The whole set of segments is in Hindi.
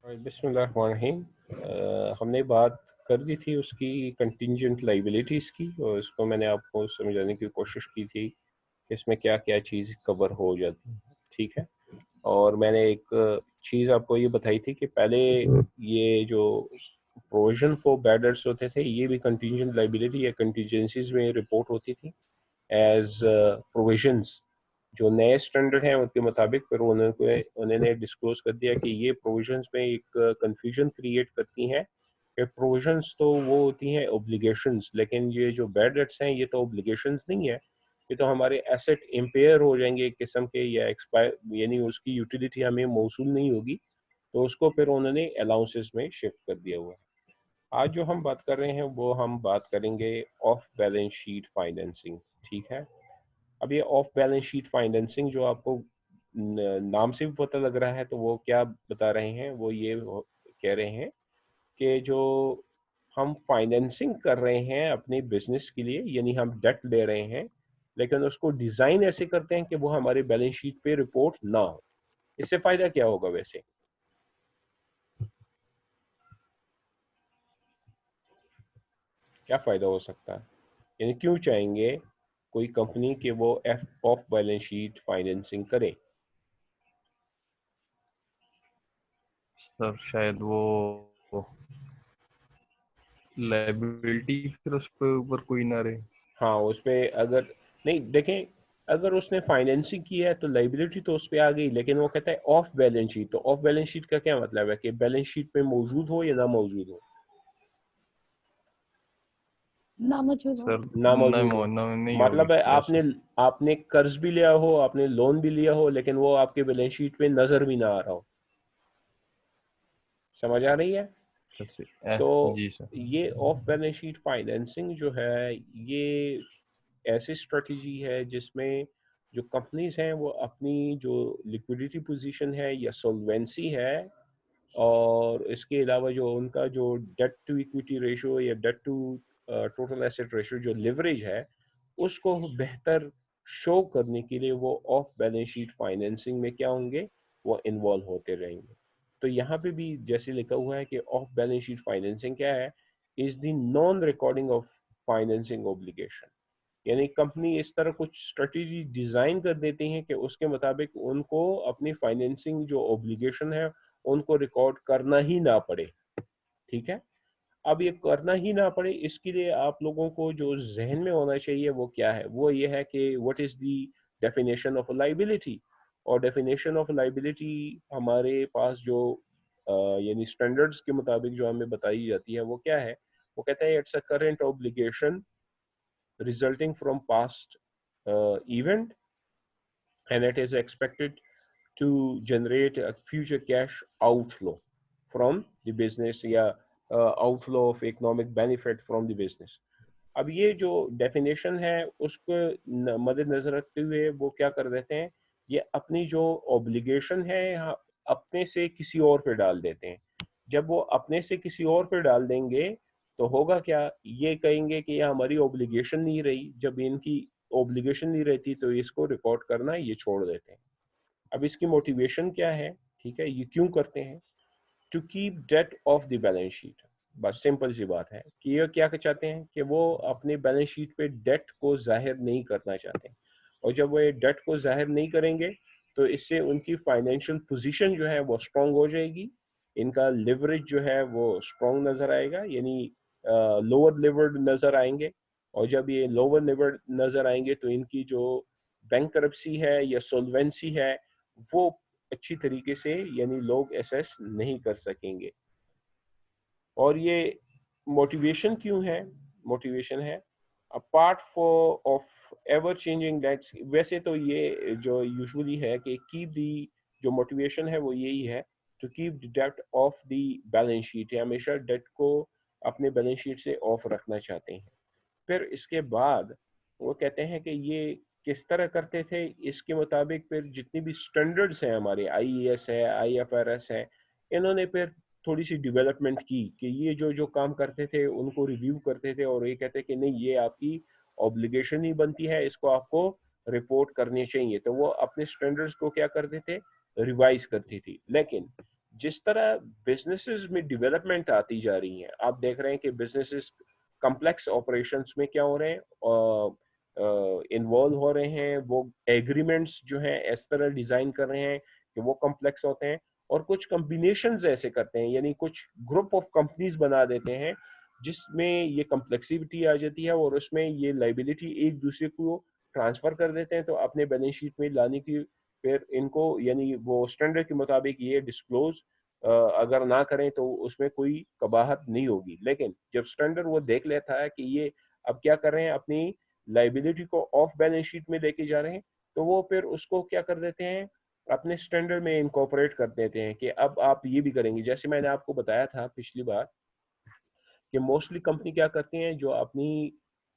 और बिस्मिल्लाहिर्रहमानिर्रहीम। हमने बात कर दी थी उसकी कंटिंजेंट लाइबिलिटीज़ की, और इसको मैंने आपको समझाने की कोशिश की थी कि इसमें क्या क्या चीज़ कवर हो जाती है। ठीक है। और मैंने एक चीज़ आपको ये बताई थी कि पहले ये जो प्रोविजन फॉर बैड डेट्स होते थे, ये भी कंटिंजेंट लाइबिलिटी या कंटीजेंसीज में रिपोर्ट होती थी एज प्रोविजंस। जो नए स्टैंडर्ड हैं उनके मुताबिक फिर उन्होंने डिस्क्लोज कर दिया कि ये प्रोविजंस में एक कंफ्यूजन क्रिएट करती हैं कि प्रोविजंस तो वो होती हैं ओब्लिगेशंस, लेकिन ये जो बैड डेट्स हैं ये तो ओब्लिगेशंस नहीं है। ये तो हमारे एसेट इम्पेयर हो जाएंगे एक किस्म के, या एक्सपायर, यानी उसकी यूटिलिटी हमें मौसूल नहीं होगी, तो उसको फिर उन्होंने अलाउंसेस में शिफ्ट कर दिया हुआ है। आज जो हम बात कर रहे हैं वो हम बात करेंगे ऑफ बैलेंस शीट फाइनेंसिंग। ठीक है। अब ये ऑफ बैलेंस शीट फाइनेंसिंग जो आपको नाम से भी पता लग रहा है, तो वो क्या बता रहे हैं, वो ये कह रहे हैं कि जो हम फाइनेंसिंग कर रहे हैं अपने बिजनेस के लिए, यानी हम डेट ले रहे हैं, लेकिन उसको डिजाइन ऐसे करते हैं कि वो हमारे बैलेंस शीट पे रिपोर्ट ना हो। इससे फायदा क्या होगा वैसे? क्या फायदा हो सकता है? यानी क्यों चाहेंगे कोई कंपनी कि वो F of balance sheet financing करे? सर शायद वो लाइबिलिटी फिर उस पे ऊपर कोई ना रहे। हाँ, उसमें अगर नहीं देखें, अगर उसने फाइनेंसिंग की है तो लाइबिलिटी तो उस पे आ गई, लेकिन वो कहता है ऑफ बैलेंस शीट। तो ऑफ बैलेंस शीट का क्या मतलब है कि बैलेंस शीट में मौजूद हो या ना मौजूद हो? ना मौजूद हो। सर ना नहीं मौजूद हो। नहीं होगी मतलब है वैसे। आपने आपने कर्ज भी लिया हो, आपने लोन भी लिया हो, लेकिन वो आपके बैलेंस शीट पे नजर भी ना आ रहा हो। समझ आ रही है? वैसे तो जी सर। ये ऑफ बैलेंस शीट फाइनेंसिंग जो है, ये ऐसी स्ट्रेटजी है जिसमें जो कंपनीज हैं वो अपनी जो लिक्विडिटी पोजीशन है या सोल्वेंसी है, और इसके अलावा जो उनका जो डेट टू इक्विटी रेशो या debt to total asset ratio, जो लिवरेज है, उसको बेहतर शो करने के लिए वो ऑफ बैलेंस शीट फाइनेंसिंग में क्या होंगे, वो इन्वॉल्व होते रहेंगे। तो यहाँ पे भी जैसे लिखा हुआ है कि ऑफ बैलेंस शीट फाइनेंसिंग क्या है, is the non recording of financing obligation. यानी कंपनी इस तरह कुछ स्ट्रेटेजी डिजाइन कर देती हैं कि उसके मुताबिक उनको अपनी फाइनेंसिंग जो ऑब्लिगेशन है उनको रिकॉर्ड करना ही ना पड़े। ठीक है। अब ये करना ही ना पड़े, इसके लिए आप लोगों को जो जहन में होना चाहिए वो क्या है, वो ये है कि what is the definition of liability. और डेफिनेशन ऑफ लाइबिलिटी हमारे पास जो यानी स्टैंडर्ड्स के मुताबिक जो हमें बताई जाती है वो क्या है, वो कहता है it's a current obligation resulting from past event, and it is expected to generate a future cash outflow from the business, या outflow of economic benefit from the business। अब ये जो डेफिनेशन है उसको मद्देनजर रखते हुए वो क्या कर देते हैं, ये अपनी जो ऑब्लिगेशन है अपने से किसी और पे डाल देते हैं। जब वो अपने से किसी और पे डाल देंगे तो होगा क्या, ये कहेंगे कि ये हमारी ऑब्लिगेशन नहीं रही। जब इनकी ऑब्लिगेशन नहीं रहती तो इसको रिकॉर्ड करना ये छोड़ देते हैं। अब इसकी मोटिवेशन क्या है, ठीक है, ये क्यों करते हैं? To keep debt off the balance sheet. बस सिंपल सी बात है कि ये क्या चाहते हैं कि वो अपने बैलेंस शीट पे डेट को जाहिर नहीं करना चाहते। और जब वो ये डेट को जाहिर नहीं करेंगे तो इससे उनकी फाइनेंशियल पोजीशन जो है वो स्ट्रांग हो जाएगी, इनका लिवरेज जो है वो स्ट्रांग नजर आएगा, यानी लोअर लिवर्ड नजर आएंगे। और जब ये लोअर लिवर्ड नजर आएंगे तो इनकी जो बैंकरप्सी है या सोल्वेंसी है वो अच्छी तरीके से यानी लोग एसेस नहीं कर सकेंगे। और ये मोटिवेशन क्यों है? मोटिवेशन है apart for of ever changing debts. वैसे तो ये जो यूजुअली है कि कीप दी, जो मोटिवेशन है वो यही है, to keep the debt off the balance sheet, है हमेशा डेट को अपने बैलेंस शीट से ऑफ रखना चाहते हैं। फिर इसके बाद वो कहते हैं कि ये किस तरह करते थे, इसके मुताबिक फिर जितनी भी स्टैंडर्ड्स हैं हमारे, आईईएस है, आईएफआरएस है, इन्होंने फिर थोड़ी सी डेवलपमेंट की कि ये जो जो काम करते थे उनको रिव्यू करते थे और ये कहते कि नहीं, ये आपकी ऑब्लिगेशन ही बनती है, इसको आपको रिपोर्ट करनी चाहिए। तो वो अपने स्टैंडर्ड्स को क्या करते थे, रिवाइज करती थी। लेकिन जिस तरह बिजनेसेस में डेवलपमेंट आती जा रही है, आप देख रहे हैं कि बिजनेसेस कम्प्लेक्स ऑपरेशंस में क्या हो रहे हैं, इन्वॉल्व हो रहे हैं, वो एग्रीमेंट्स जो हैं इस तरह डिजाइन कर रहे हैं कि वो कम्प्लेक्स होते हैं, और कुछ कम्बिनेशंस ऐसे करते हैं, यानी कुछ ग्रुप ऑफ कंपनीज बना देते हैं जिसमें ये कम्प्लेक्सिटी आ जाती है और उसमें ये लाइबिलिटी एक दूसरे को ट्रांसफर कर देते हैं। तो अपने बैलेंस शीट में लाने की फिर इनको, यानी वो स्टैंडर्ड के मुताबिक ये डिस्क्लोज अगर ना करें तो उसमें कोई कबाहत नहीं होगी। लेकिन जब स्टैंडर्ड वो देख लेता है कि ये अब क्या कर रहे हैं, अपनी लाइबिलिटी को ऑफ बैलेंस शीट में लेके जा रहे हैं, तो वो फिर उसको क्या कर देते हैं, अपने स्टैंडर्ड में इनकॉर्पोरेट कर देते हैं कि अब आप ये भी करेंगे। जैसे मैंने आपको बताया था पिछली बार कि मोस्टली कंपनी क्या करती हैं, जो अपनी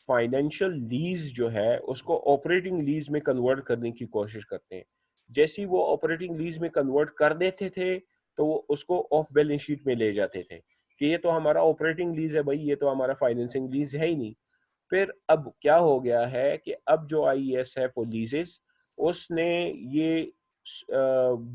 फाइनेंशियल लीज जो है उसको ऑपरेटिंग लीज में कन्वर्ट करने की कोशिश करते हैं। जैसे ही वो ऑपरेटिंग लीज में कन्वर्ट कर देते थे तो वो उसको ऑफ बैलेंस शीट में ले जाते थे कि ये तो हमारा ऑपरेटिंग लीज है भाई, ये तो हमारा फाइनेंसिंग लीज है ही नहीं। फिर अब क्या हो गया है कि अब जो आईईएस है फॉर लीजेस, उसने ये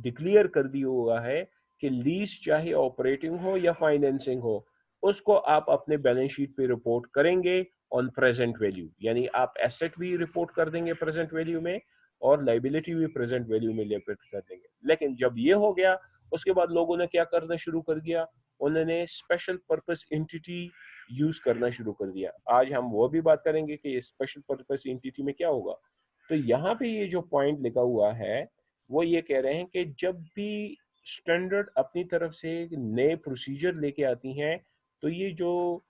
डिक्लेयर कर दिया हुआ है कि लीज चाहे ऑपरेटिंग हो या फाइनेंसिंग हो, उसको आप अपने बैलेंस शीट पे रिपोर्ट करेंगे ऑन प्रेजेंट वैल्यू, यानी आप एसेट भी रिपोर्ट कर देंगे प्रेजेंट वैल्यू में और लाइबिलिटी भी प्रेजेंट वैल्यू में रिपोर्ट कर देंगे। लेकिन जब ये हो गया, उसके बाद लोगों ने क्या करना शुरू कर दिया, उन्होंने स्पेशल पर्पस एंटिटी यूज करना शुरू कर दिया। आज हम वो भी बात करेंगे कि स्पेशल पर्पस एंटिटी में क्या होगा। तो यहाँ पे ये जो पॉइंट लिखा हुआ है वो ये कह रहे हैं कि जब भी स्टैंडर्ड अपनी तरफ से नए प्रोसीजर लेके आती हैं, तो ये जो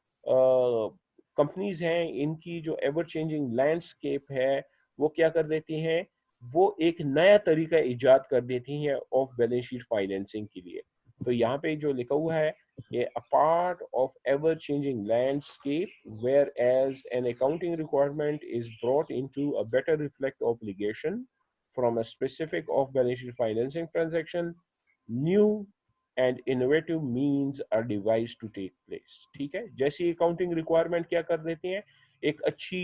कंपनीज हैं इनकी जो एवर चेंजिंग लैंडस्केप है वो क्या कर देती हैं, वो एक नया तरीका इजाद कर देती हैं ऑफ बैलेंस शीट फाइनेंसिंग के लिए। तो यहाँ पे जो लिखा हुआ है, a part of ever-changing landscape, whereas an accounting requirement is brought into a better reflect obligation from a specific off-balance sheet financing transaction, new and innovative means are devised to take place। ठीक है, जैसी accounting requirement क्या कर देती हैं, एक अच्छी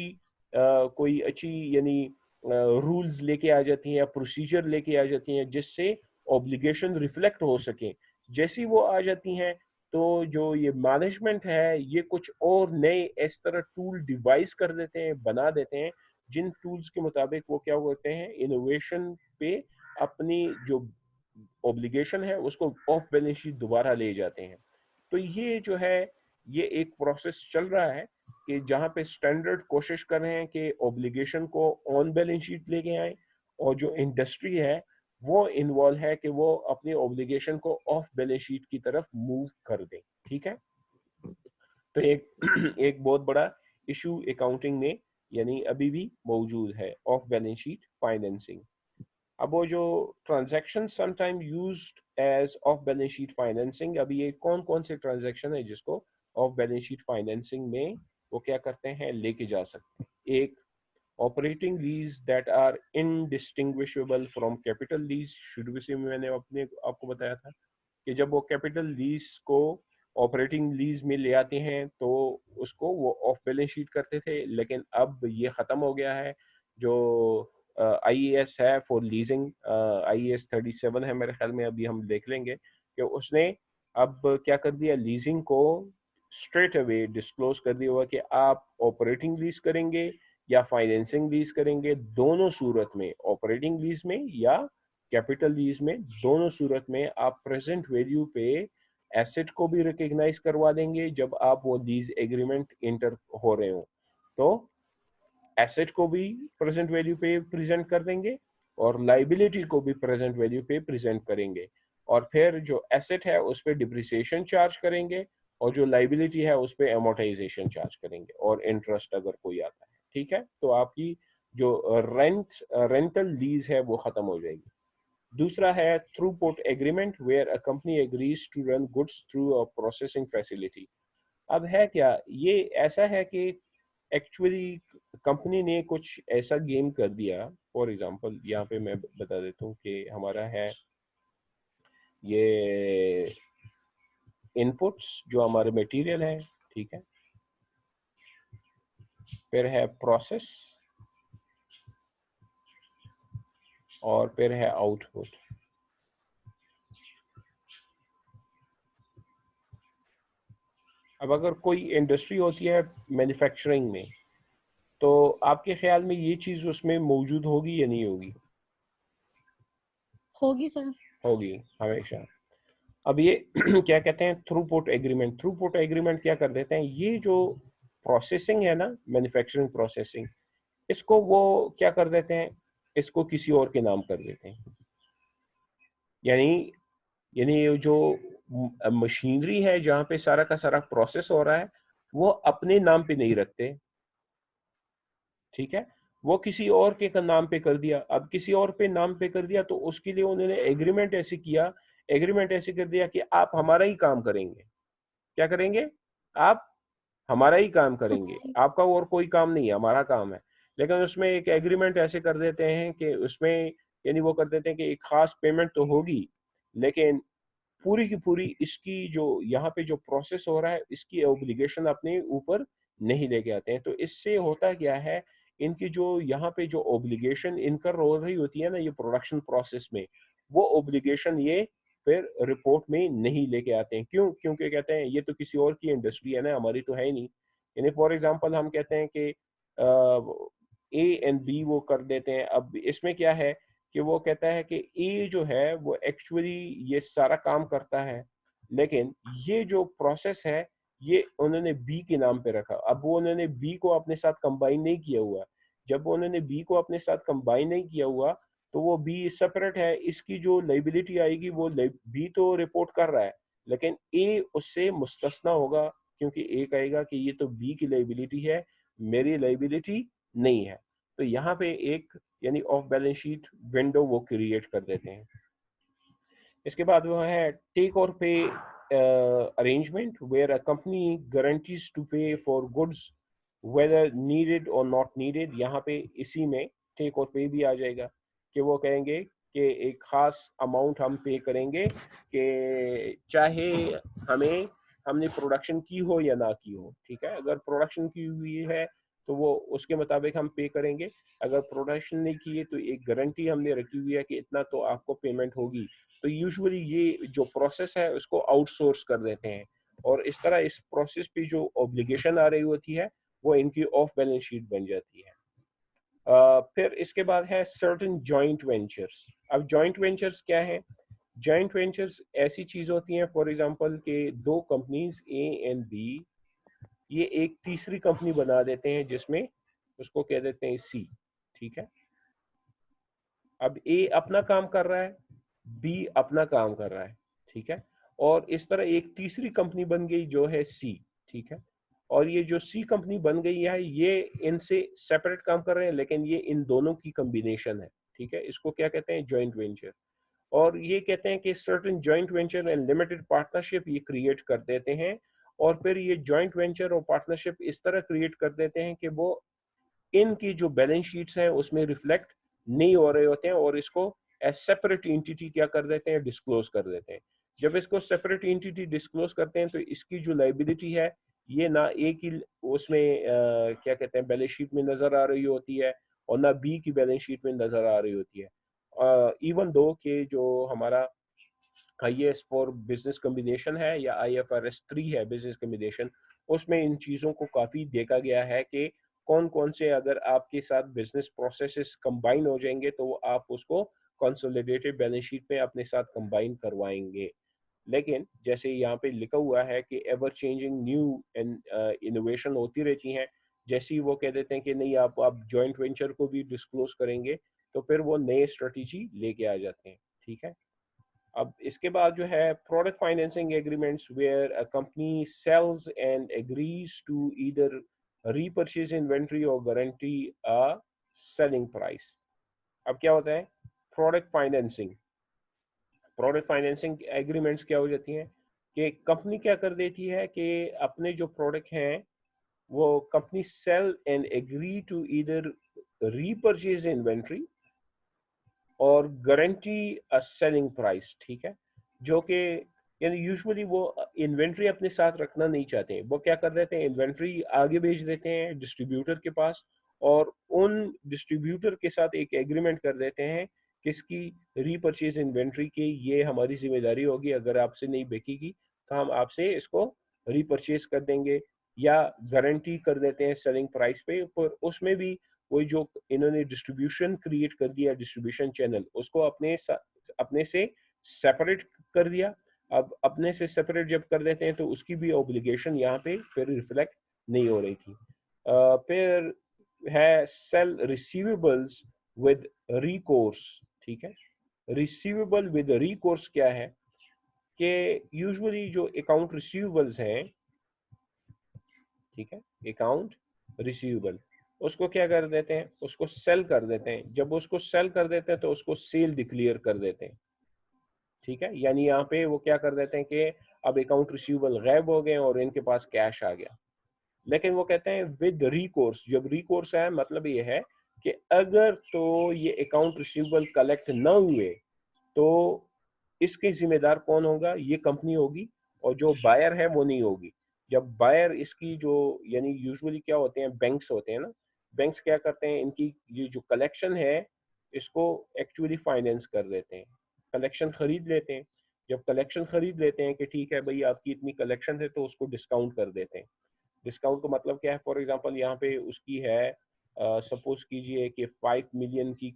कोई अच्छी यानी रूल्स लेके आ जाती हैं, प्रोसीजर लेके आ जाती हैं जिससे ऑब्लिगेशन रिफ्लेक्ट हो सके। जैसी वो आ जाती हैं तो जो ये मैनेजमेंट है ये कुछ और नए इस तरह टूल डिवाइस कर देते हैं, बना देते हैं, जिन टूल्स के मुताबिक वो क्या होते हैं, इनोवेशन पे अपनी जो ऑब्लिगेशन है उसको ऑफ बैलेंस शीट दोबारा ले जाते हैं। तो ये जो है ये एक प्रोसेस चल रहा है कि जहाँ पे स्टैंडर्ड कोशिश कर रहे हैं कि ऑब्लिगेशन को ऑन बैलेंस शीट लेके आए, और जो इंडस्ट्री है वो इन्वॉल्व है कि वो अपनी ऑब्लिगेशन को ऑफ बैलेंस शीट की तरफ मूव कर दें। ठीक है, तो एक एक बहुत बड़ा इशू अकाउंटिंग में यानी अभी भी मौजूद है, ऑफ बैलेंस शीट फाइनेंसिंग। अब वो जो transaction sometime used as off balance sheet financing, अभी ये कौन कौन से ट्रांजैक्शन है जिसको ऑफ बैलेंस शीट फाइनेंसिंग में वो क्या करते हैं, लेके जा सकते हैं। एक, operating lease that are indistinguishable from capital lease. शुरू से मैंने अपने आपको बताया था कि जब वो कैपिटल लीज को ऑपरेटिंग लीज में ले आते हैं तो उसको वो ऑफ बैलेंस शीट करते थे, लेकिन अब ये ख़त्म हो गया है। जो आईएएस है फॉर लीजिंग, आईएएस 37 है मेरे ख्याल में, अभी हम देख लेंगे कि उसने अब क्या कर दिया, लीजिंग को स्ट्रेट अवे डिस्क्लोज कर दिया हुआ कि आप ऑपरेटिंग लीज करेंगे या फाइनेंसिंग लीज करेंगे, दोनों सूरत में, ऑपरेटिंग लीज में या कैपिटल लीज में, दोनों सूरत में आप प्रेजेंट वैल्यू पे एसेट को भी रिकग्नाइज करवा देंगे जब आप वो लीज एग्रीमेंट इंटर हो रहे हो। तो एसेट को भी प्रेजेंट वैल्यू पे प्रेजेंट कर देंगे और लाइबिलिटी को भी प्रेजेंट वैल्यू पे प्रेजेंट करेंगे, और फिर जो एसेट है उस पर डिप्रिसिएशन चार्ज करेंगे और जो लाइबिलिटी है उस पर एमोटाइजेशन चार्ज करेंगे और इंटरेस्ट अगर कोई आता है। ठीक है, तो आपकी जो रेंटल लीज है वो खत्म हो जाएगी। दूसरा है throughput agreement, where a company agrees to run goods through a processing facility. अब है क्या, ये ऐसा है कि एक्चुअली कंपनी ने कुछ ऐसा गेम कर दिया। फॉर एग्जांपल यहाँ पे मैं बता देता हूँ कि हमारा है ये इनपुट्स जो हमारे मटेरियल है, ठीक है, फिर है प्रोसेस और फिर है आउटपुट। अब अगर कोई इंडस्ट्री होती है मैन्युफैक्चरिंग में, तो आपके ख्याल में ये चीज़ उसमें मौजूद होगी या नहीं होगी? होगी सर। होगी हमेशा। अब ये क्या कहते हैं, थ्रूपुट एग्रीमेंट। थ्रूपुट एग्रीमेंट क्या कर देते हैं, ये जो प्रोसेसिंग है ना, मैन्युफैक्चरिंग प्रोसेसिंग, इसको वो क्या कर देते हैं, इसको किसी और के नाम कर देते हैं। यानी यानी ये जो मशीनरी है जहाँ पे सारा का सारा प्रोसेस हो रहा है, वो अपने नाम पे नहीं रखते, ठीक है, वो किसी और के नाम पे कर दिया। अब किसी और पे नाम पे कर दिया तो उसके लिए उन्होंने एग्रीमेंट ऐसे किया, एग्रीमेंट ऐसे कर दिया कि आप हमारा ही काम करेंगे। क्या करेंगे? आप हमारा ही काम करेंगे, हमारी आपका और कोई काम नहीं है, हमारा काम है। लेकिन उसमें एक एग्रीमेंट ऐसे कर देते हैं कि उसमें यानी वो कर देते हैं कि एक खास पेमेंट तो होगी, लेकिन पूरी की पूरी इसकी जो यहाँ पे जो प्रोसेस हो रहा है, इसकी ऑब्लिगेशन अपने ऊपर नहीं लेके आते हैं। तो इससे होता क्या है, इनकी जो यहाँ पे जो ऑब्लिगेशन इनकर हो रही होती है ना ये प्रोडक्शन प्रोसेस में, वो ऑब्लिगेशन ये फिर रिपोर्ट में नहीं लेके आते हैं। क्यों? क्योंकि कहते हैं ये तो किसी और की इंडस्ट्री है ना, हमारी तो है ही नहीं। यानी फॉर एग्जांपल हम कहते हैं कि ए एंड बी वो कर देते हैं। अब इसमें क्या है कि वो कहता है कि ए जो है वो एक्चुअली ये सारा काम करता है, लेकिन ये जो प्रोसेस है ये उन्होंने बी के नाम पे रखा। अब वो उन्होंने बी को अपने साथ कंबाइन नहीं किया हुआ। जब वो उन्होंने बी को अपने साथ कंबाइन नहीं किया हुआ तो वो बी सेपरेट है, इसकी जो लाइबिलिटी आएगी वो बी तो रिपोर्ट कर रहा है, लेकिन ए उससे मुस्तस्ना होगा, क्योंकि ए कहेगा कि ये तो बी की लाइबिलिटी है, मेरी लाइबिलिटी नहीं है। तो यहाँ पे एक यानी ऑफ बैलेंस शीट विंडो वो क्रिएट कर देते हैं। इसके बाद वो है take or pay arrangement, where a company guarantees to pay for goods whether needed or not needed. यहाँ पे इसी में टेक और पे भी आ जाएगा कि वो कहेंगे कि एक खास अमाउंट हम पे करेंगे कि चाहे हमें हमने प्रोडक्शन की हो या ना की हो, ठीक है। अगर प्रोडक्शन की हुई है तो वो उसके मुताबिक हम पे करेंगे, अगर प्रोडक्शन नहीं की है तो एक गारंटी हमने रखी हुई है कि इतना तो आपको पेमेंट होगी। तो यूजुअली ये जो प्रोसेस है उसको आउटसोर्स कर देते हैं, और इस तरह इस प्रोसेस पे जो ऑब्लिगेशन आ रही होती है वो इनकी ऑफ बैलेंस शीट बन जाती है। फिर इसके बाद है सर्टेन जॉइंट वेंचर्स। अब जॉइंट वेंचर्स क्या है? जॉइंट वेंचर्स ऐसी चीज होती हैं, फॉर एग्जांपल के दो कंपनीज ए एंड बी, ये एक तीसरी कंपनी बना देते हैं जिसमें उसको कह देते हैं सी, ठीक है। अब ए अपना काम कर रहा है, बी अपना काम कर रहा है, ठीक है, और इस तरह एक तीसरी कंपनी बन गई जो है सी, ठीक है। और ये जो सी कंपनी बन गई है ये इनसे सेपरेट काम कर रहे हैं, लेकिन ये इन दोनों की कॉम्बिनेशन है, ठीक है। इसको क्या कहते हैं? Joint venture. और ये कहते हैं कि certain joint venture and limited partnership ये क्रिएट कर देते हैं, और फिर ये जॉइंट वेंचर और पार्टनरशिप इस तरह क्रिएट कर देते हैं कि वो इनकी जो बैलेंस शीट्स हैं उसमें रिफ्लेक्ट नहीं हो रहे होते हैं, और इसको एज सेपरेट एंटिटी क्या कर देते हैं? डिस्क्लोज कर देते हैं। जब इसको सेपरेट एंटिटी डिस्क्लोज करते हैं तो इसकी जो लाइबिलिटी है ये ना ए की उसमें क्या कहते हैं बैलेंस शीट में नजर आ रही होती है, और ना बी की बैलेंस शीट में नजर आ रही होती है। इवन दो के जो हमारा IAS फॉर बिजनेस कम्बिनेशन है या IFRS 3 है बिजनेस कम्बिनेशन, उसमें इन चीज़ों को काफ़ी देखा गया है कि कौन कौन से अगर आपके साथ बिजनेस प्रोसेसेस कंबाइन हो जाएंगे तो वो आप उसको कंसोलिडेटेड बैलेंस शीट में अपने साथ कंबाइन करवाएंगे। लेकिन जैसे यहाँ पे लिखा हुआ है कि ever changing new and innovation होती रहती हैं, जैसे ही वो कह देते हैं कि नहीं आप जॉइंट वेंचर को भी डिस्क्लोज करेंगे तो फिर वो नए स्ट्रेटेजी लेके आ जाते हैं, ठीक है। अब इसके बाद जो है product financing agreements, where a company sells and agrees to either repurchase inventory or guarantee a selling price. अब क्या होता है product financing? Product financing agreements क्या हो जाती हैं कि कंपनी क्या कर देती है कि अपने जो प्रोडक्ट हैं वो company sell and agree to either repurchase inventory or guarantee a selling price, ठीक है। जो कि यानी यूजुअली वो इन्वेंट्री अपने साथ रखना नहीं चाहते हैं, वो क्या कर देते हैं इन्वेंट्री आगे भेज देते हैं डिस्ट्रीब्यूटर के पास, और उन डिस्ट्रीब्यूटर के साथ एक एग्रीमेंट कर देते हैं किसकी? रीपरचेज इन्वेंट्री की ये हमारी जिम्मेदारी होगी, अगर आपसे नहीं बिकेगी तो हम आपसे इसको रीपरचेज कर देंगे या गारंटी कर देते हैं सेलिंग प्राइस पे, पर उसमें भी वही जो इन्होंने डिस्ट्रीब्यूशन क्रिएट कर दिया, डिस्ट्रीब्यूशन चैनल उसको अपने से सेपरेट कर दिया। अब अपने से सेपरेट जब कर देते हैं तो उसकी भी ऑब्लिगेशन यहाँ पे फिर रिफ्लेक्ट नहीं हो रही थी। फिर है सेल रिसीवेबल्स विद रिकोर्स। ठीक है, रिसीवेबल विद रिकोर्स क्या है कि यूजुअली जो अकाउंट रिसीवेबल्स हैं, ठीक है, अकाउंट रिसीवेबल, उसको क्या कर देते हैं, उसको सेल कर देते हैं। जब उसको सेल कर देते हैं तो उसको सेल डिक्लेयर कर देते हैं। ठीक है, यानी यहाँ पे वो क्या कर देते हैं कि अब अकाउंट रिसीवेबल गायब हो गए और इनके पास कैश आ गया। लेकिन वो कहते हैं विद रिकोर्स, जब रिकोर्स है मतलब ये है कि अगर तो ये अकाउंट रिसीवेबल कलेक्ट न हुए तो इसके जिम्मेदार कौन होगा, ये कंपनी होगी, और जो बायर है वो नहीं होगी। जब बायर इसकी जो, यानी यूजुअली क्या होते हैं, बैंक्स होते हैं ना, बैंक्स क्या करते हैं, इनकी ये जो कलेक्शन है इसको एक्चुअली फाइनेंस कर देते हैं, कलेक्शन खरीद लेते हैं। जब कलेक्शन खरीद लेते हैं कि ठीक है भाई आपकी इतनी कलेक्शन है, तो उसको डिस्काउंट कर देते हैं। डिस्काउंट का मतलब क्या है, फॉर एग्जांपल यहाँ पे उसकी है, सपोज कीजिए कि 5 मिलियन की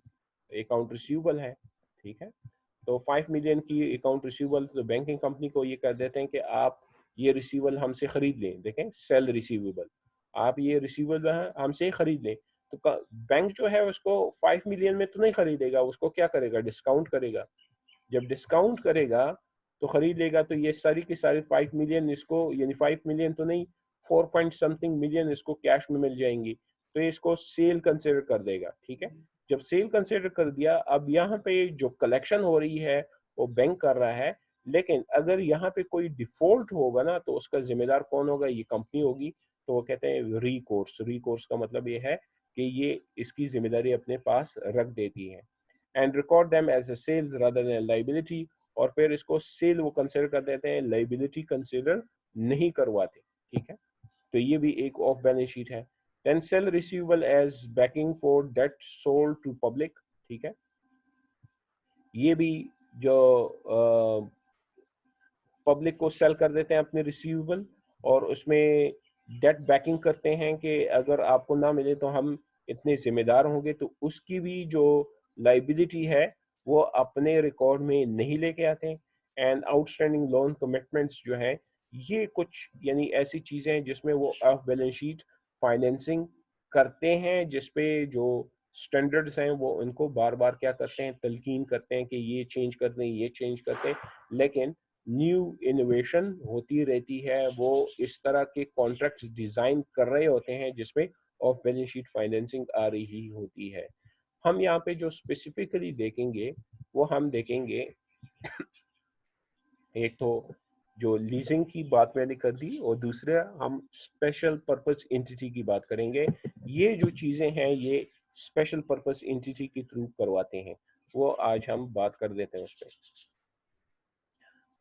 अकाउंट रिसीवेबल है। ठीक है, तो 5 मिलियन की अकाउंट रिसीवेबल, तो बैंकिंग कंपनी को ये कर देते हैं कि आप ये रिसीवेबल हमसे खरीद लें। देखें, सेल रिसीवेबल, आप ये रिसीवेबल हमसे खरीद लें। तो बैंक जो है उसको 5 मिलियन में तो नहीं खरीदेगा, उसको क्या करेगा, डिस्काउंट करेगा। जब डिस्काउंट करेगा तो खरीद लेगा, तो ये सारी की सारी 5 मिलियन इसको, यानी 5 मिलियन तो नहीं, 4 पॉइंट समथिंग मिलियन इसको कैश में मिल जाएंगी, तो ये इसको सेल कंसिडर कर देगा। ठीक है, जब सेल कंसिडर कर दिया, अब यहाँ पे जो कलेक्शन हो रही है वो बैंक कर रहा है, लेकिन अगर यहाँ पे कोई डिफॉल्ट होगा ना तो उसका जिम्मेदार कौन होगा, ये कंपनी होगी। तो वो कहते हैं रिकोर्स। रिकोर्स का मतलब ये है कि ये इसकी जिम्मेदारी अपने पास रख देती है, and record them as a sales rather than liability, और फिर इसको सेल वो कंसिडर कर देते हैं, लाइबिलिटी कंसिडर नहीं करवाते। ठीक है, तो ये भी एक ऑफ बैलेंस शीट है। Then sale receivable as backing for debt sold to public. ठीक है, ये भी जो पब्लिक को सेल कर देते हैं अपने रिसीवेबल, और उसमें डेट बैकिंग करते हैं कि अगर आपको ना मिले तो हम इतने जिम्मेदार होंगे, तो उसकी भी जो लाइबिलिटी है वो अपने रिकॉर्ड में नहीं लेके आते हैं। एंड आउटस्टैंडिंग लोन कमिटमेंट्स जो है, ये कुछ यानी ऐसी चीज़ें हैं जिसमें वो ऑफ बैलेंस शीट फाइनेंसिंग करते हैं, जिसपे जो स्टैंडर्ड्स हैं वो उनको बार बार क्या करते हैं, तलकीन करते हैं कि ये चेंज कर दें, ये चेंज करते हैं। लेकिन न्यू इनोवेशन होती रहती है, वो इस तरह के कॉन्ट्रैक्ट्स डिजाइन कर रहे होते हैं जिसमें ऑफ बैलेंस शीट फाइनेंसिंग आ रही होती है। हम यहाँ पे जो स्पेसिफिकली देखेंगे वो हम देखेंगे, एक तो जो लीजिंग की बात मैंने कर दी, और दूसरा हम स्पेशल पर्पस एंटिटी की बात करेंगे। ये जो चीज़ें हैं ये स्पेशल पर्पस एंटिटी के थ्रू करवाते हैं, वो आज हम बात कर देते हैं उस पर।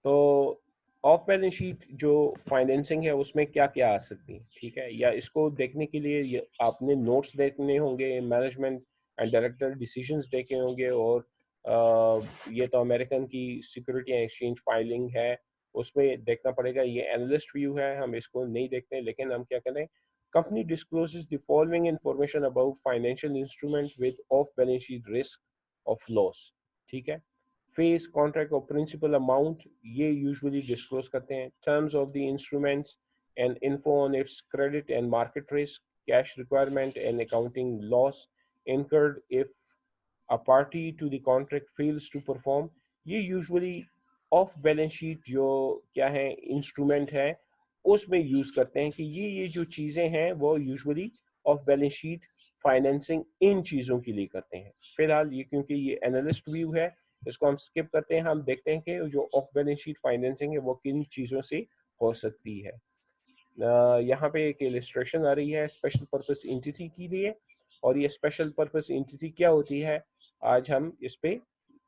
तो ऑफ बैलेंस शीट जो फाइनेंसिंग है उसमें क्या क्या आ सकती है, ठीक है, या इसको देखने के लिए आपने नोट्स देखने होंगे, मैनेजमेंट एंड डायरेक्टर डिसीजंस देखे होंगे, और ये तो अमेरिकन की सिक्योरिटी एंड एक्सचेंज फाइलिंग है, उसमें देखना पड़ेगा। ये एनालिस्ट व्यू है, हम इसको नहीं देखते, लेकिन हम क्या करें, company discloses the following information about financial instrument with of balance sheet risk of loss. ठीक है, फेस कॉन्ट्रैक्ट और प्रिंसिपल अमाउंट ये यूजुअली डिस्क्लोज करते हैं, terms of the instruments and info on it's credit and market risk, cash requirement and accounting loss incurred if a party to the contract fails to perform। ये यूजुअली ऑफ बैलेंस शीट जो क्या है इंस्ट्रूमेंट है उसमें यूज करते हैं कि ये जो चीजें हैं वो usually off balance sheet financing इन चीजों के लिए करते हैं। फिलहाल ये क्योंकि ये एनालिस्ट व्यू है, इसको हम स्किप करते हैं, हम देखते हैं कि जो ऑफ बैलेंस शीट फाइनेंसिंग है वो किन चीजों से हो सकती है। यहाँ पे एक इलिस्ट्रेशन आ रही है स्पेशल पर्पस एंटिटी के लिए, और ये स्पेशल पर्पस एंटिटी क्या होती है आज हम इस पे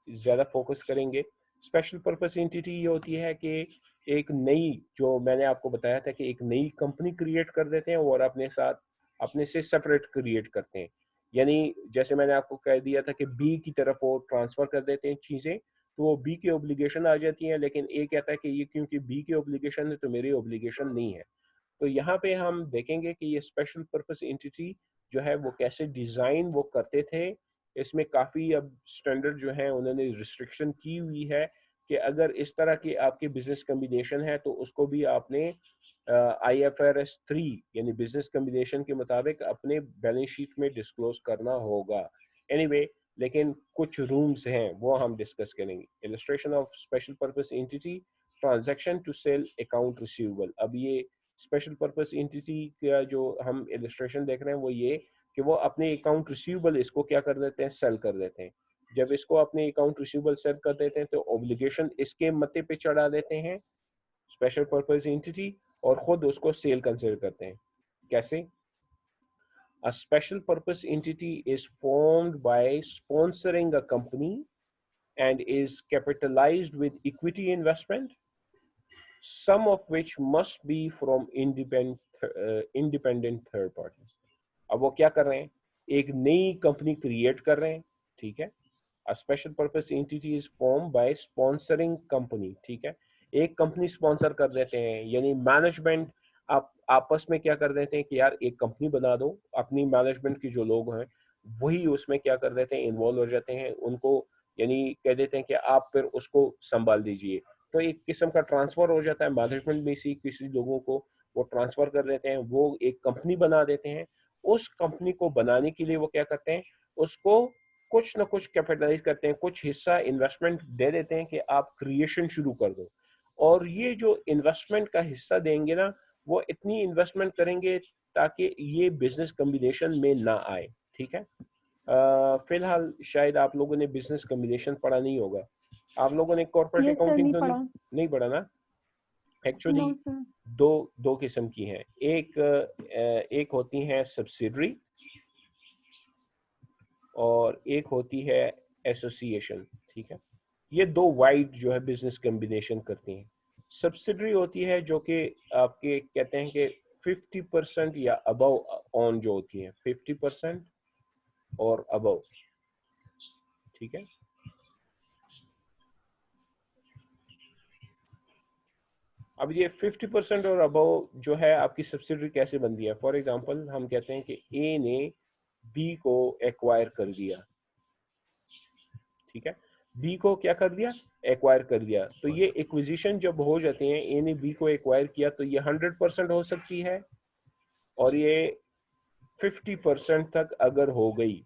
ज़्यादा फोकस करेंगे। स्पेशल पर्पस एंटिटी ये होती है कि एक नई, जो मैंने आपको बताया था कि एक नई कंपनी क्रिएट कर देते हैं और अपने साथ अपने से सेपरेट क्रिएट करते हैं। यानी जैसे मैंने आपको कह दिया था कि बी की तरफ वो ट्रांसफ़र कर देते हैं चीज़ें, तो वो बी की ऑब्लिगेशन आ जाती है, लेकिन ए कहता है कि ये क्योंकि बी की ऑब्लिगेशन है तो मेरी ऑब्लिगेशन नहीं है। तो यहाँ पे हम देखेंगे कि ये स्पेशल पर्पस एंटिटी जो है वो कैसे डिज़ाइन वो करते थे। इसमें काफ़ी अब स्टैंडर्ड जो है उन्होंने रिस्ट्रिक्शन की हुई है कि अगर इस तरह की आपकी बिजनेस कम्बिनेशन है तो उसको भी आपने IFRS 3 यानी बिजनेस कम्बिनेशन के मुताबिक अपने बैलेंस शीट में डिस्क्लोज करना होगा। एनीवे लेकिन कुछ रूल्स हैं वो हम डिस्कस करेंगे। Illustration of special purpose entity, transaction to sell account receivable. अब ये स्पेशल पर्पस एंटिटी का जो हम इलस्ट्रेशन देख रहे हैं वो ये कि वो अपने अकाउंट रिसीवेबल इसको क्या कर देते हैं, सेल कर देते हैं। जब इसको अपने अकाउंट रिसीवेबल सेल कर देते हैं तो ऑब्लिगेशन इसके मत्थे पे चढ़ा देते हैं स्पेशल पर्पस एंटिटी, और खुद उसको सेल कंसिडर करते हैं। कैसे? A special purpose entity is formed by sponsoring a company and is capitalized with equity investment, some of which must be from independent third parties. अब वो क्या कर रहे हैं, एक नई कंपनी क्रिएट कर रहे हैं, ठीक है। A special purpose entity is formed by sponsoring company, ठीक है। एक कंपनी स्पॉन्सर कर देते हैं, यानी मैनेजमेंट आप आपस में क्या कर देते हैं कि यार एक कंपनी बना दो, अपनी मैनेजमेंट के जो लोग हैं वही उसमें क्या कर देते हैं, इन्वॉल्व हो जाते हैं, उनको यानी कह देते हैं कि आप फिर उसको संभाल दीजिए। तो एक किस्म का ट्रांसफर हो जाता है मैनेजमेंट में से किसी लोगों को, वो ट्रांसफर कर देते हैं, वो एक कंपनी बना देते हैं। उस कंपनी को बनाने के लिए वो क्या करते हैं, उसको कुछ ना कुछ कैपिटलाइज करते हैं, कुछ हिस्सा इन्वेस्टमेंट दे देते हैं कि आप क्रिएशन शुरू कर दो। और ये जो इन्वेस्टमेंट का हिस्सा देंगे ना, वो इतनी इन्वेस्टमेंट करेंगे ताकि ये बिजनेस कम्बिनेशन में ना आए, ठीक है। फिलहाल शायद आप लोगों ने बिजनेस कम्बिनेशन पढ़ा नहीं होगा, आप लोगों ने कॉर्पोरेट यस सर, अकाउंटिंग नहीं तो पढ़ा। नहीं पढ़ा ना। Actually no sir. दो किस्म की हैं, एक होती हैं सब्सिडरी और एक होती है एसोसिएशन, ठीक है। ये दो वाइड जो है बिजनेस कम्बिनेशन करती हैं। सब्सिडरी होती है जो कि आपके कहते हैं कि 50% या अबव ऑन जो होती है, 50% और अबव, ठीक है। अब ये 50% और अबव जो है आपकी सब्सिडरी कैसे बनती है? फॉर एग्जांपल हम कहते हैं कि ए ने बी को एक्वायर कर दिया, ठीक है। बी को क्या कर दिया, एक्वायर कर दिया। तो ये एक्विजिशन जब हो जाते हैं, ए ने बी को एक्वायर किया, तो ये 100% हो सकती है, और ये 50% तक अगर हो गई,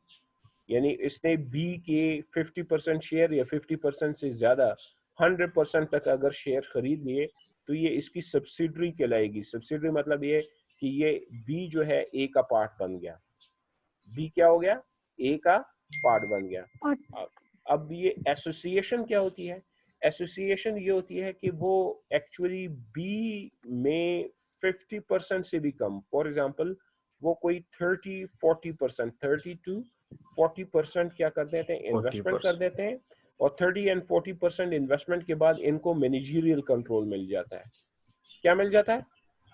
यानी इसने बी के 50% शेयर या 50% से ज्यादा 100% तक अगर शेयर खरीद लिए, तो ये इसकी सब्सिडरी कहलाएगी। सब्सिडरी मतलब ये कि ये बी जो है ए का पार्ट बन गया, बी क्या हो गया, ए का पार्ट बन गया। अब ये एसोसिएशन क्या होती है? एसोसिएशन ये होती है कि वो एक्चुअली बी में 50% से भी कम, फॉर एग्जांपल वो कोई 30-40%, 30 to 40% क्या कर देते हैं, इन्वेस्टमेंट कर देते हैं, और 30 and 40% इन्वेस्टमेंट के बाद इनको मैनेजरियल कंट्रोल मिल जाता है। क्या मिल जाता है?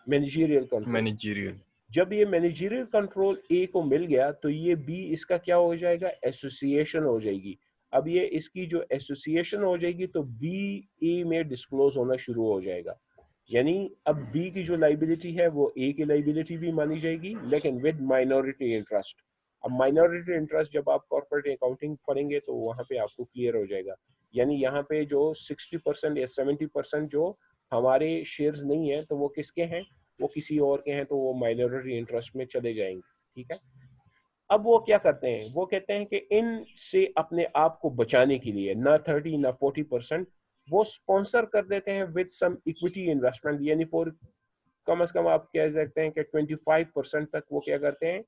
Managerial control. मैनेजरियल। जब ये मैनेजरियल कंट्रोल ए को मिल गया तो ये बी इसका क्या हो जाएगा, एसोसिएशन हो जाएगी। अब ये इसकी जो एसोसिएशन हो जाएगी तो बी ए में डिस्क्लोज होना शुरू हो जाएगा, यानी अब बी की जो लाइबिलिटी है वो ए की लाइबिलिटी भी मानी जाएगी, लेकिन विद माइनॉरिटी इंटरेस्ट। अब माइनॉरिटी इंटरेस्ट जब आप कॉर्पोरेट अकाउंटिंग पढ़ेंगे तो वहां पे आपको क्लियर हो जाएगा, यानी यहाँ पे जो 60% या 70% जो हमारे शेयर्स नहीं है तो वो किसके हैं, वो किसी और के हैं, तो वो माइनॉरिटी इंटरेस्ट में चले जाएंगे, ठीक है। अब वो क्या करते हैं, वो कहते हैं कि इन से अपने आप को बचाने के लिए ना 30 ना 40% वो स्पॉन्सर कर देते हैं विद सम इक्विटी इन्वेस्टमेंट, यानी फॉर कम से कम आप कह सकते हैं कि 25% तक वो क्या करते हैं,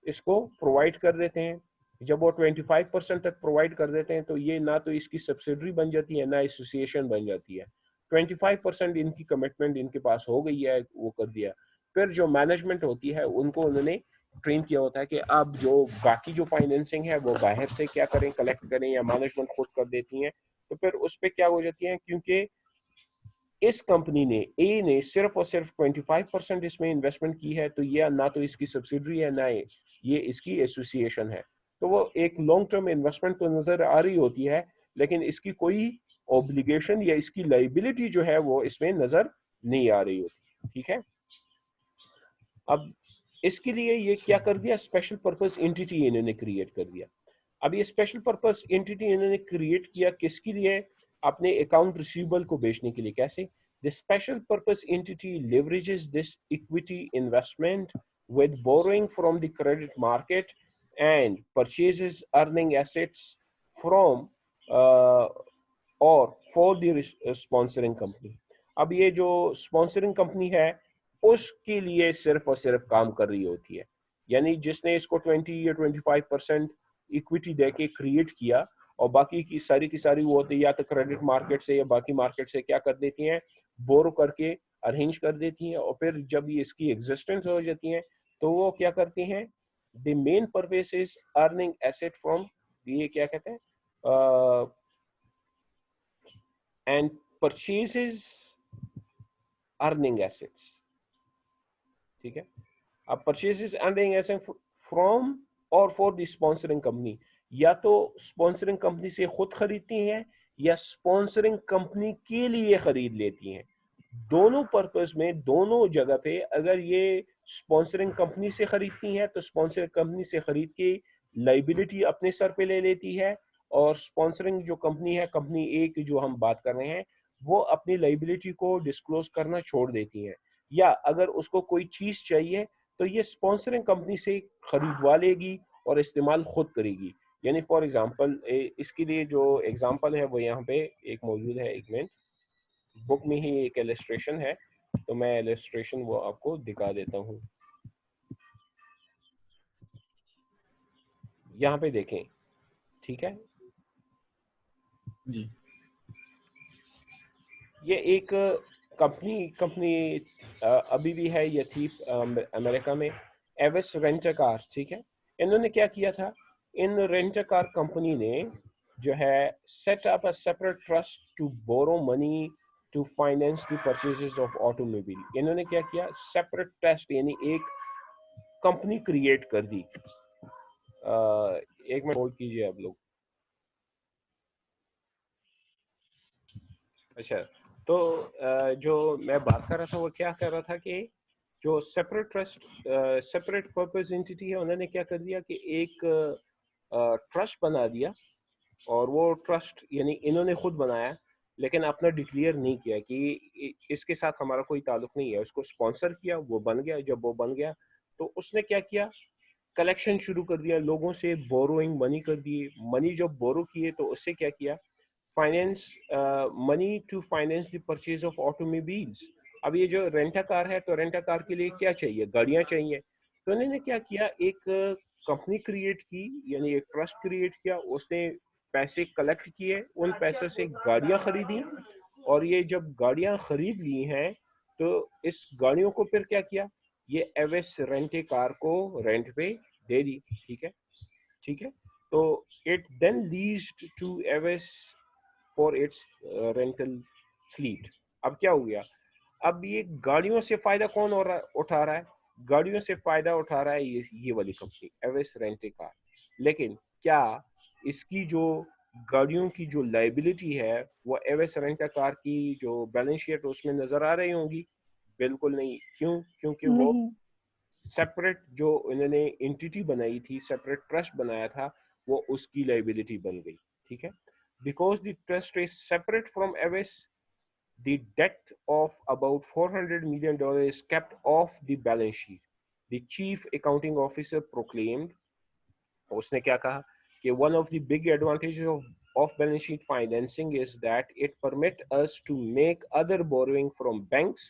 इसको प्रोवाइड कर देते हैं। जब वो 25% तक प्रोवाइड कर देते हैं तो ये ना तो इसकी सब्सिडरी बन जाती है ना एसोसिएशन बन जाती है। 25% इनकी कमिटमेंट इनके पास हो गई है, वो कर दिया। फिर जो मैनेजमेंट होती है उनको उन्होंने ट्रेन किया होता है कि अब जो बाकी जो फाइनेंसिंग है वो बाहर से क्या करें, कलेक्ट करें, या मैनेजमेंट खुद कर देती है। तो फिर उस पर क्या हो जाती है, क्योंकि इस कंपनी ने ए ने सिर्फ और सिर्फ 25% इसमें इन्वेस्टमेंट की है, तो ये ना तो इसकी सब्सिडरी है ना ये इसकी एसोसिएशन है। तो वो एक लॉन्ग टर्म इन्वेस्टमेंट तो नजर आ रही होती है, लेकिन इसकी कोई ऑब्लिगेशन या इसकी लाइबिलिटी जो है वो इसमें नजर नहीं आ रही होती। ठीक है, अब इसके लिए ये क्या कर दिया, स्पेशल पर्पस एंटिटी इन्होंने क्रिएट कर दिया। अब ये स्पेशल पर्पस एंटिटी इन्होंने क्रिएट किया किसके लिए, अपने अकाउंट रिसीवेबल को बेचने के लिए। कैसे, the special purpose entity leverages this equity investment with borrowing from the credit market and purchases earning assets from or for the sponsoring company। अब ये जो स्पॉन्सरिंग कंपनी है उसके लिए सिर्फ और सिर्फ काम कर रही होती है, यानी जिसने इसको 20 या 25% इक्विटी देके क्रिएट किया, और बाकी की सारी वो होती है या तो क्रेडिट मार्केट से या बाकी मार्केट से क्या कर देती हैं, बोरो करके अरेंज कर देती हैं, और फिर जब ये इसकी एग्जिस्टेंस हो जाती है तो वो क्या करती हैं, the main purpose is earning asset from, ये क्या कहते हैं, एंड परचेजेस अर्निंग एसेट्स। ठीक है, अब परचेजेस अर्निंग एसेट फ्रॉम और फॉर द स्पॉन्सरिंग कंपनी, या तो स्पॉन्सरिंग कंपनी से खुद खरीदती हैं या स्पॉन्सरिंग कंपनी के लिए खरीद लेती हैं। दोनों पर्पस में, दोनों जगह पे अगर ये स्पॉन्सरिंग कंपनी से खरीदती हैं तो स्पॉन्सरिंग कंपनी से खरीद के लाइबिलिटी अपने सर पे ले लेती है, और स्पॉन्सरिंग जो कंपनी है, कंपनी ए की जो हम बात कर रहे हैं, वो अपनी लाइबिलिटी को डिस्क्लोज करना छोड़ देती है। या अगर उसको कोई चीज चाहिए तो ये स्पॉन्सरिंग कंपनी से खरीदवा लेगी और इस्तेमाल खुद करेगी। यानी फॉर एग्जांपल, इसके लिए जो एग्जांपल है वो यहाँ पे एक मौजूद है, एक मिनट, बुक में ही एक इलस्ट्रेशन है, तो मैं इलस्ट्रेशन वो आपको दिखा देता हूँ। यहाँ पे देखें, ठीक है, जी ये एक कंपनी अभी भी है, ये थी अमेरिका में, एविस रेंटर कार। ठीक है, इन्होंने क्या किया था, इन रेंटर कार कंपनी ने जो है set up a separate trust to borrow money to finance the purchases of automobile. इन्होंने क्या किया, सेपरेट ट्रस्ट यानी एक कंपनी क्रिएट कर दी। एक मिनट होल्ड कीजिए आप लोग। अच्छा, तो जो मैं बात कर रहा था वो क्या कर रहा था कि जो separate trust, separate purpose entity है, उन्होंने क्या कर दिया कि एक ट्रस्ट बना दिया, और वो ट्रस्ट यानी इन्होंने खुद बनाया, लेकिन अपना डिक्लेयर नहीं किया कि इसके साथ हमारा कोई ताल्लुक नहीं है। उसको स्पॉन्सर किया, वो बन गया। जब वो बन गया तो उसने क्या किया, कलेक्शन शुरू कर दिया, लोगों से बोरोइंग मनी कर दिए। मनी जब बोरो किए तो उससे क्या किया, finance money to finance the purchase of automobiles. अब ये जो रेंटा कार है, तो रेंटा कार के लिए क्या चाहिए, गाड़ियां चाहिए। तो उन्होंने क्या किया, एक कंपनी क्रिएट की, यानी एक ट्रस्ट क्रिएट किया, उसने पैसे कलेक्ट किए, उन पैसों से गाड़ियां खरीदी, और ये जब गाड़ियां खरीद ली हैं तो इस गाड़ियों को फिर क्या किया, ये एवेस रेंटे कार को रेंट पे दे दी। ठीक है, ठीक है, तो it then leased to Avis for its rental fleet. अब क्या हो गया, अब ये गाड़ियों से फायदा कौन उठा रहा है, गाड़ियों से फायदा उठा रहा है ये वाली कंपनी एवेस रेंटे कार। लेकिन क्या इसकी जो गाड़ियों की जो लाइबिलिटी है वो एवेस रेंटे कार की जो बैलेंस शीट उसमें नजर आ रही होंगी? बिल्कुल नहीं। क्यों? क्योंकि वो नहीं। सेपरेट जो इन्होंने एंटिटी बनाई थी, सेपरेट ट्रस्ट बनाया था, वो उसकी लाइबिलिटी बन गई। ठीक है, because the trust is separate from Avis, the debt of about $400 million is kept off the balance sheet. The chief accounting officer proclaimed, उसने क्या कहा कि one of the big advantages of balance sheet financing is that it permits us to make other borrowing from banks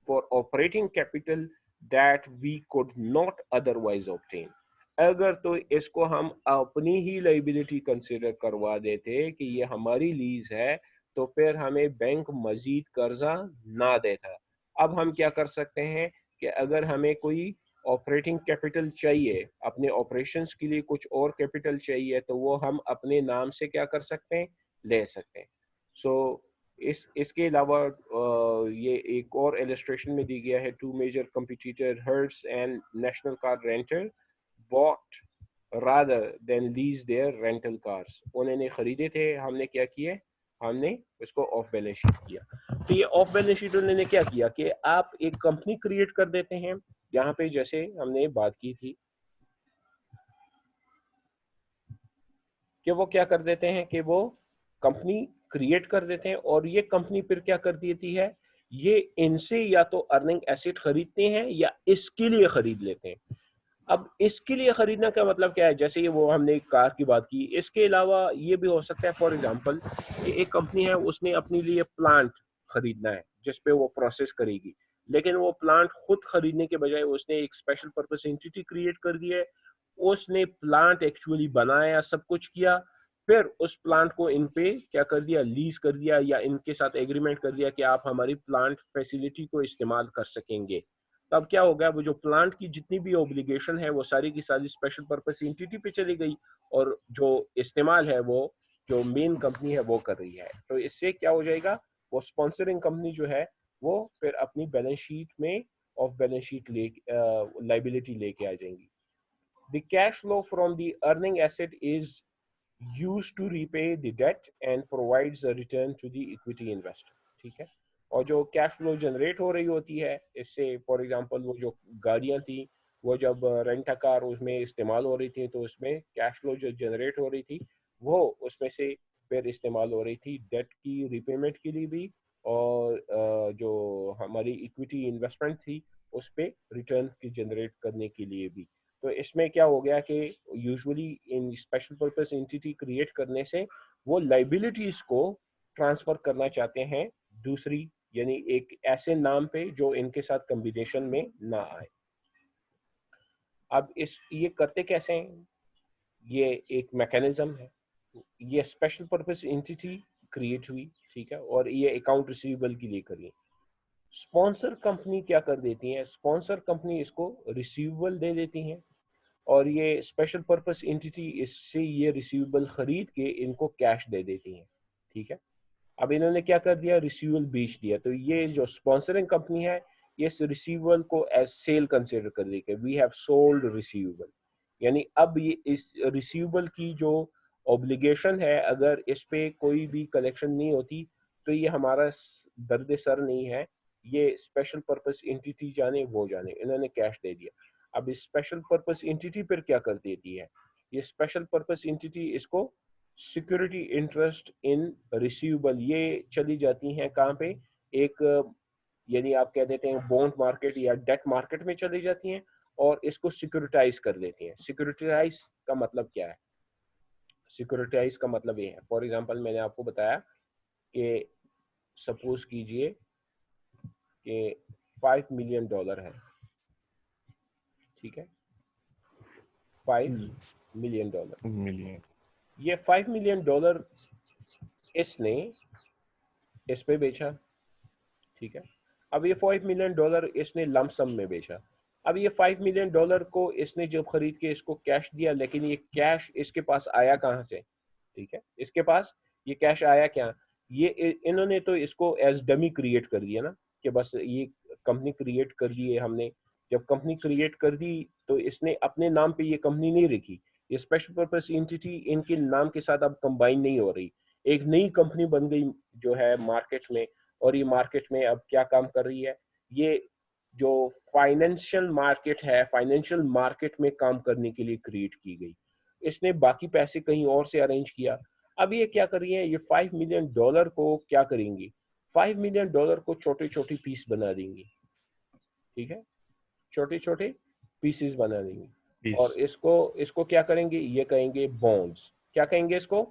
for operating capital that we could not otherwise obtain. अगर तो इसको हम अपनी ही लाइबिलिटी कंसिडर करवा देते कि ये हमारी लीज है, तो फिर हमें बैंक मजीद कर्जा ना देता। अब हम क्या कर सकते हैं कि अगर हमें कोई ऑपरेटिंग कैपिटल चाहिए, अपने ऑपरेशंस के लिए कुछ और कैपिटल चाहिए, तो वो हम अपने नाम से क्या कर सकते हैं, ले सकते हैं। सो इसके अलावा ये एक और इलस्ट्रेशन में दी गया है, two major competitor Hertz and National car rental bought rather than lease their rental cars. उन्होंने खरीदे थे, हमने क्या किया, हमने उसको ऑफ बैलेंस शीट किया। तो ये ऑफ बैलेंस शीट उन्होंने क्या किया कि आप एक कंपनी क्रिएट कर देते हैं, यहाँ पे जैसे हमने बात की थी कि वो क्या कर देते हैं कि वो कंपनी क्रिएट कर देते हैं और ये कंपनी फिर क्या कर देती है, ये इनसे या तो अर्निंग एसेट खरीदते हैं या इसके लिए खरीद लेते हैं। अब इसके लिए खरीदना का मतलब क्या है, जैसे ये वो हमने कार की बात की, इसके अलावा ये भी हो सकता है फॉर एग्जांपल एक कंपनी है उसने अपने लिए प्लांट खरीदना है जिस पे वो प्रोसेस करेगी, लेकिन वो प्लांट खुद खरीदने के बजाय उसने एक स्पेशल पर्पस एंटिटी क्रिएट कर दी है, उसने प्लांट एक्चुअली बनाया, सब कुछ किया, फिर उस प्लांट को इन पे क्या कर दिया, लीज कर दिया या इनके साथ एग्रीमेंट कर दिया कि आप हमारी प्लांट फैसिलिटी को इस्तेमाल कर सकेंगे। तब क्या हो गया, वो जो प्लांट की जितनी भी ऑब्लिगेशन है वो सारी की सारी स्पेशल पर्पस एंटिटी पे चली गई और जो इस्तेमाल है वो जो मेन कंपनी है वो कर रही है। तो इससे क्या हो जाएगा, वो स्पॉन्सरिंग कंपनी जो है वो फिर अपनी बैलेंस शीट में ऑफ बैलेंस शीट ले लाइबिलिटी लेके आ जाएंगी। The cash flow from the earning asset is used to repay the debt and provides a return to the equity investor। ठीक है, और जो कैश फ्लो जनरेट हो रही होती है इससे, फॉर एग्जांपल वो जो गाड़ियां थी वो जब रेंट कार उसमें इस्तेमाल हो रही थी तो उसमें कैश फ्लो जो जनरेट हो रही थी वो उसमें से फिर इस्तेमाल हो रही थी डेट की रिपेमेंट के लिए भी और जो हमारी इक्विटी इन्वेस्टमेंट थी उस पर रिटर्न की जनरेट करने के लिए भी। तो इसमें क्या हो गया कि usually in special purpose entity create करने से वो लाइबिलिटीज को ट्रांसफर करना चाहते हैं दूसरी, यानी एक ऐसे नाम पे जो इनके साथ कॉम्बिनेशन में ना आए। अब इस ये करते कैसे हैं, ये एक मैकेनिज्म है, ये स्पेशल पर्पस एंटिटी क्रिएट हुई, ठीक है, और ये अकाउंट रिसीवेबल के लिए करिए। स्पॉन्सर कंपनी क्या कर देती है, स्पॉन्सर कंपनी इसको रिसीवेबल दे देती है और ये स्पेशल पर्पस एंटिटी इससे ये रिसीवेबल खरीद के इनको कैश दे देती हैं, ठीक है। अब इन्होंने क्या कर दिया, रिसीवेबल बेच दिया, तो ये जो स्पॉन्सरिंग कंपनी है ये इस रिसीवेबल को एज सेल कंसिडर कर ली कि वी हैव सोल्ड रिसीवेबल, यानी अब ये इस रिसीवेबल की जो ऑब्लिगेशन है अगर इस पे कोई भी कलेक्शन नहीं होती तो ये हमारा दर्द सर नहीं है, ये स्पेशल पर्पस एंटिटी जाने वो जाने, इन्होंने कैश दे दिया। अब इस स्पेशल पर्पस एंटिटी पर क्या कर देती है, ये स्पेशल पर्पस एंटिटी इसको सिक्योरिटी इंटरेस्ट इन रिसीवेबल ये चली जाती हैं कहाँ पे, एक यानी आप कह देते हैं बॉन्ड मार्केट या डेट मार्केट में चली जाती हैं और इसको सिक्योरिटाइज कर देती हैं। सिक्योरिटाइज का मतलब क्या है, सिक्योरिटाइज का मतलब ये है, फॉर एग्जांपल मैंने आपको बताया कि सपोज कीजिए कि $5 मिलियन है, ठीक है, $5 मिलियन, मिलियन। ये $5 मिलियन इसने इस पे बेचा, ठीक है। अब ये $5 मिलियन इसने लमसम में बेचा। अब ये $5 मिलियन को इसने जब खरीद के इसको कैश दिया, लेकिन ये कैश इसके पास आया कहाँ से, ठीक है, इसके पास ये कैश आया क्या, ये इन्होंने तो इसको एज डमी क्रिएट कर दिया ना कि बस ये कंपनी क्रिएट कर दी है हमने। जब कंपनी क्रिएट कर दी तो इसने अपने नाम पे ये कंपनी नहीं रखी, ये स्पेशल पर्पस एंटिटी इनके नाम के साथ अब कंबाइन नहीं हो रही, एक नई कंपनी बन गई जो है मार्केट में, और ये मार्केट में अब क्या काम कर रही है, ये जो फाइनेंशियल मार्केट है, फाइनेंशियल मार्केट में काम करने के लिए क्रिएट की गई, इसने बाकी पैसे कहीं और से अरेंज किया। अब ये क्या कर रही है, ये $5 मिलियन को क्या करेंगी, $5 मिलियन को छोटे छोटे पीस बना देंगी, ठीक है, छोटे छोटे पीसेस बना देंगी और इसको इसको क्या करेंगे, ये कहेंगे बॉन्ड्स, क्या कहेंगे इसको,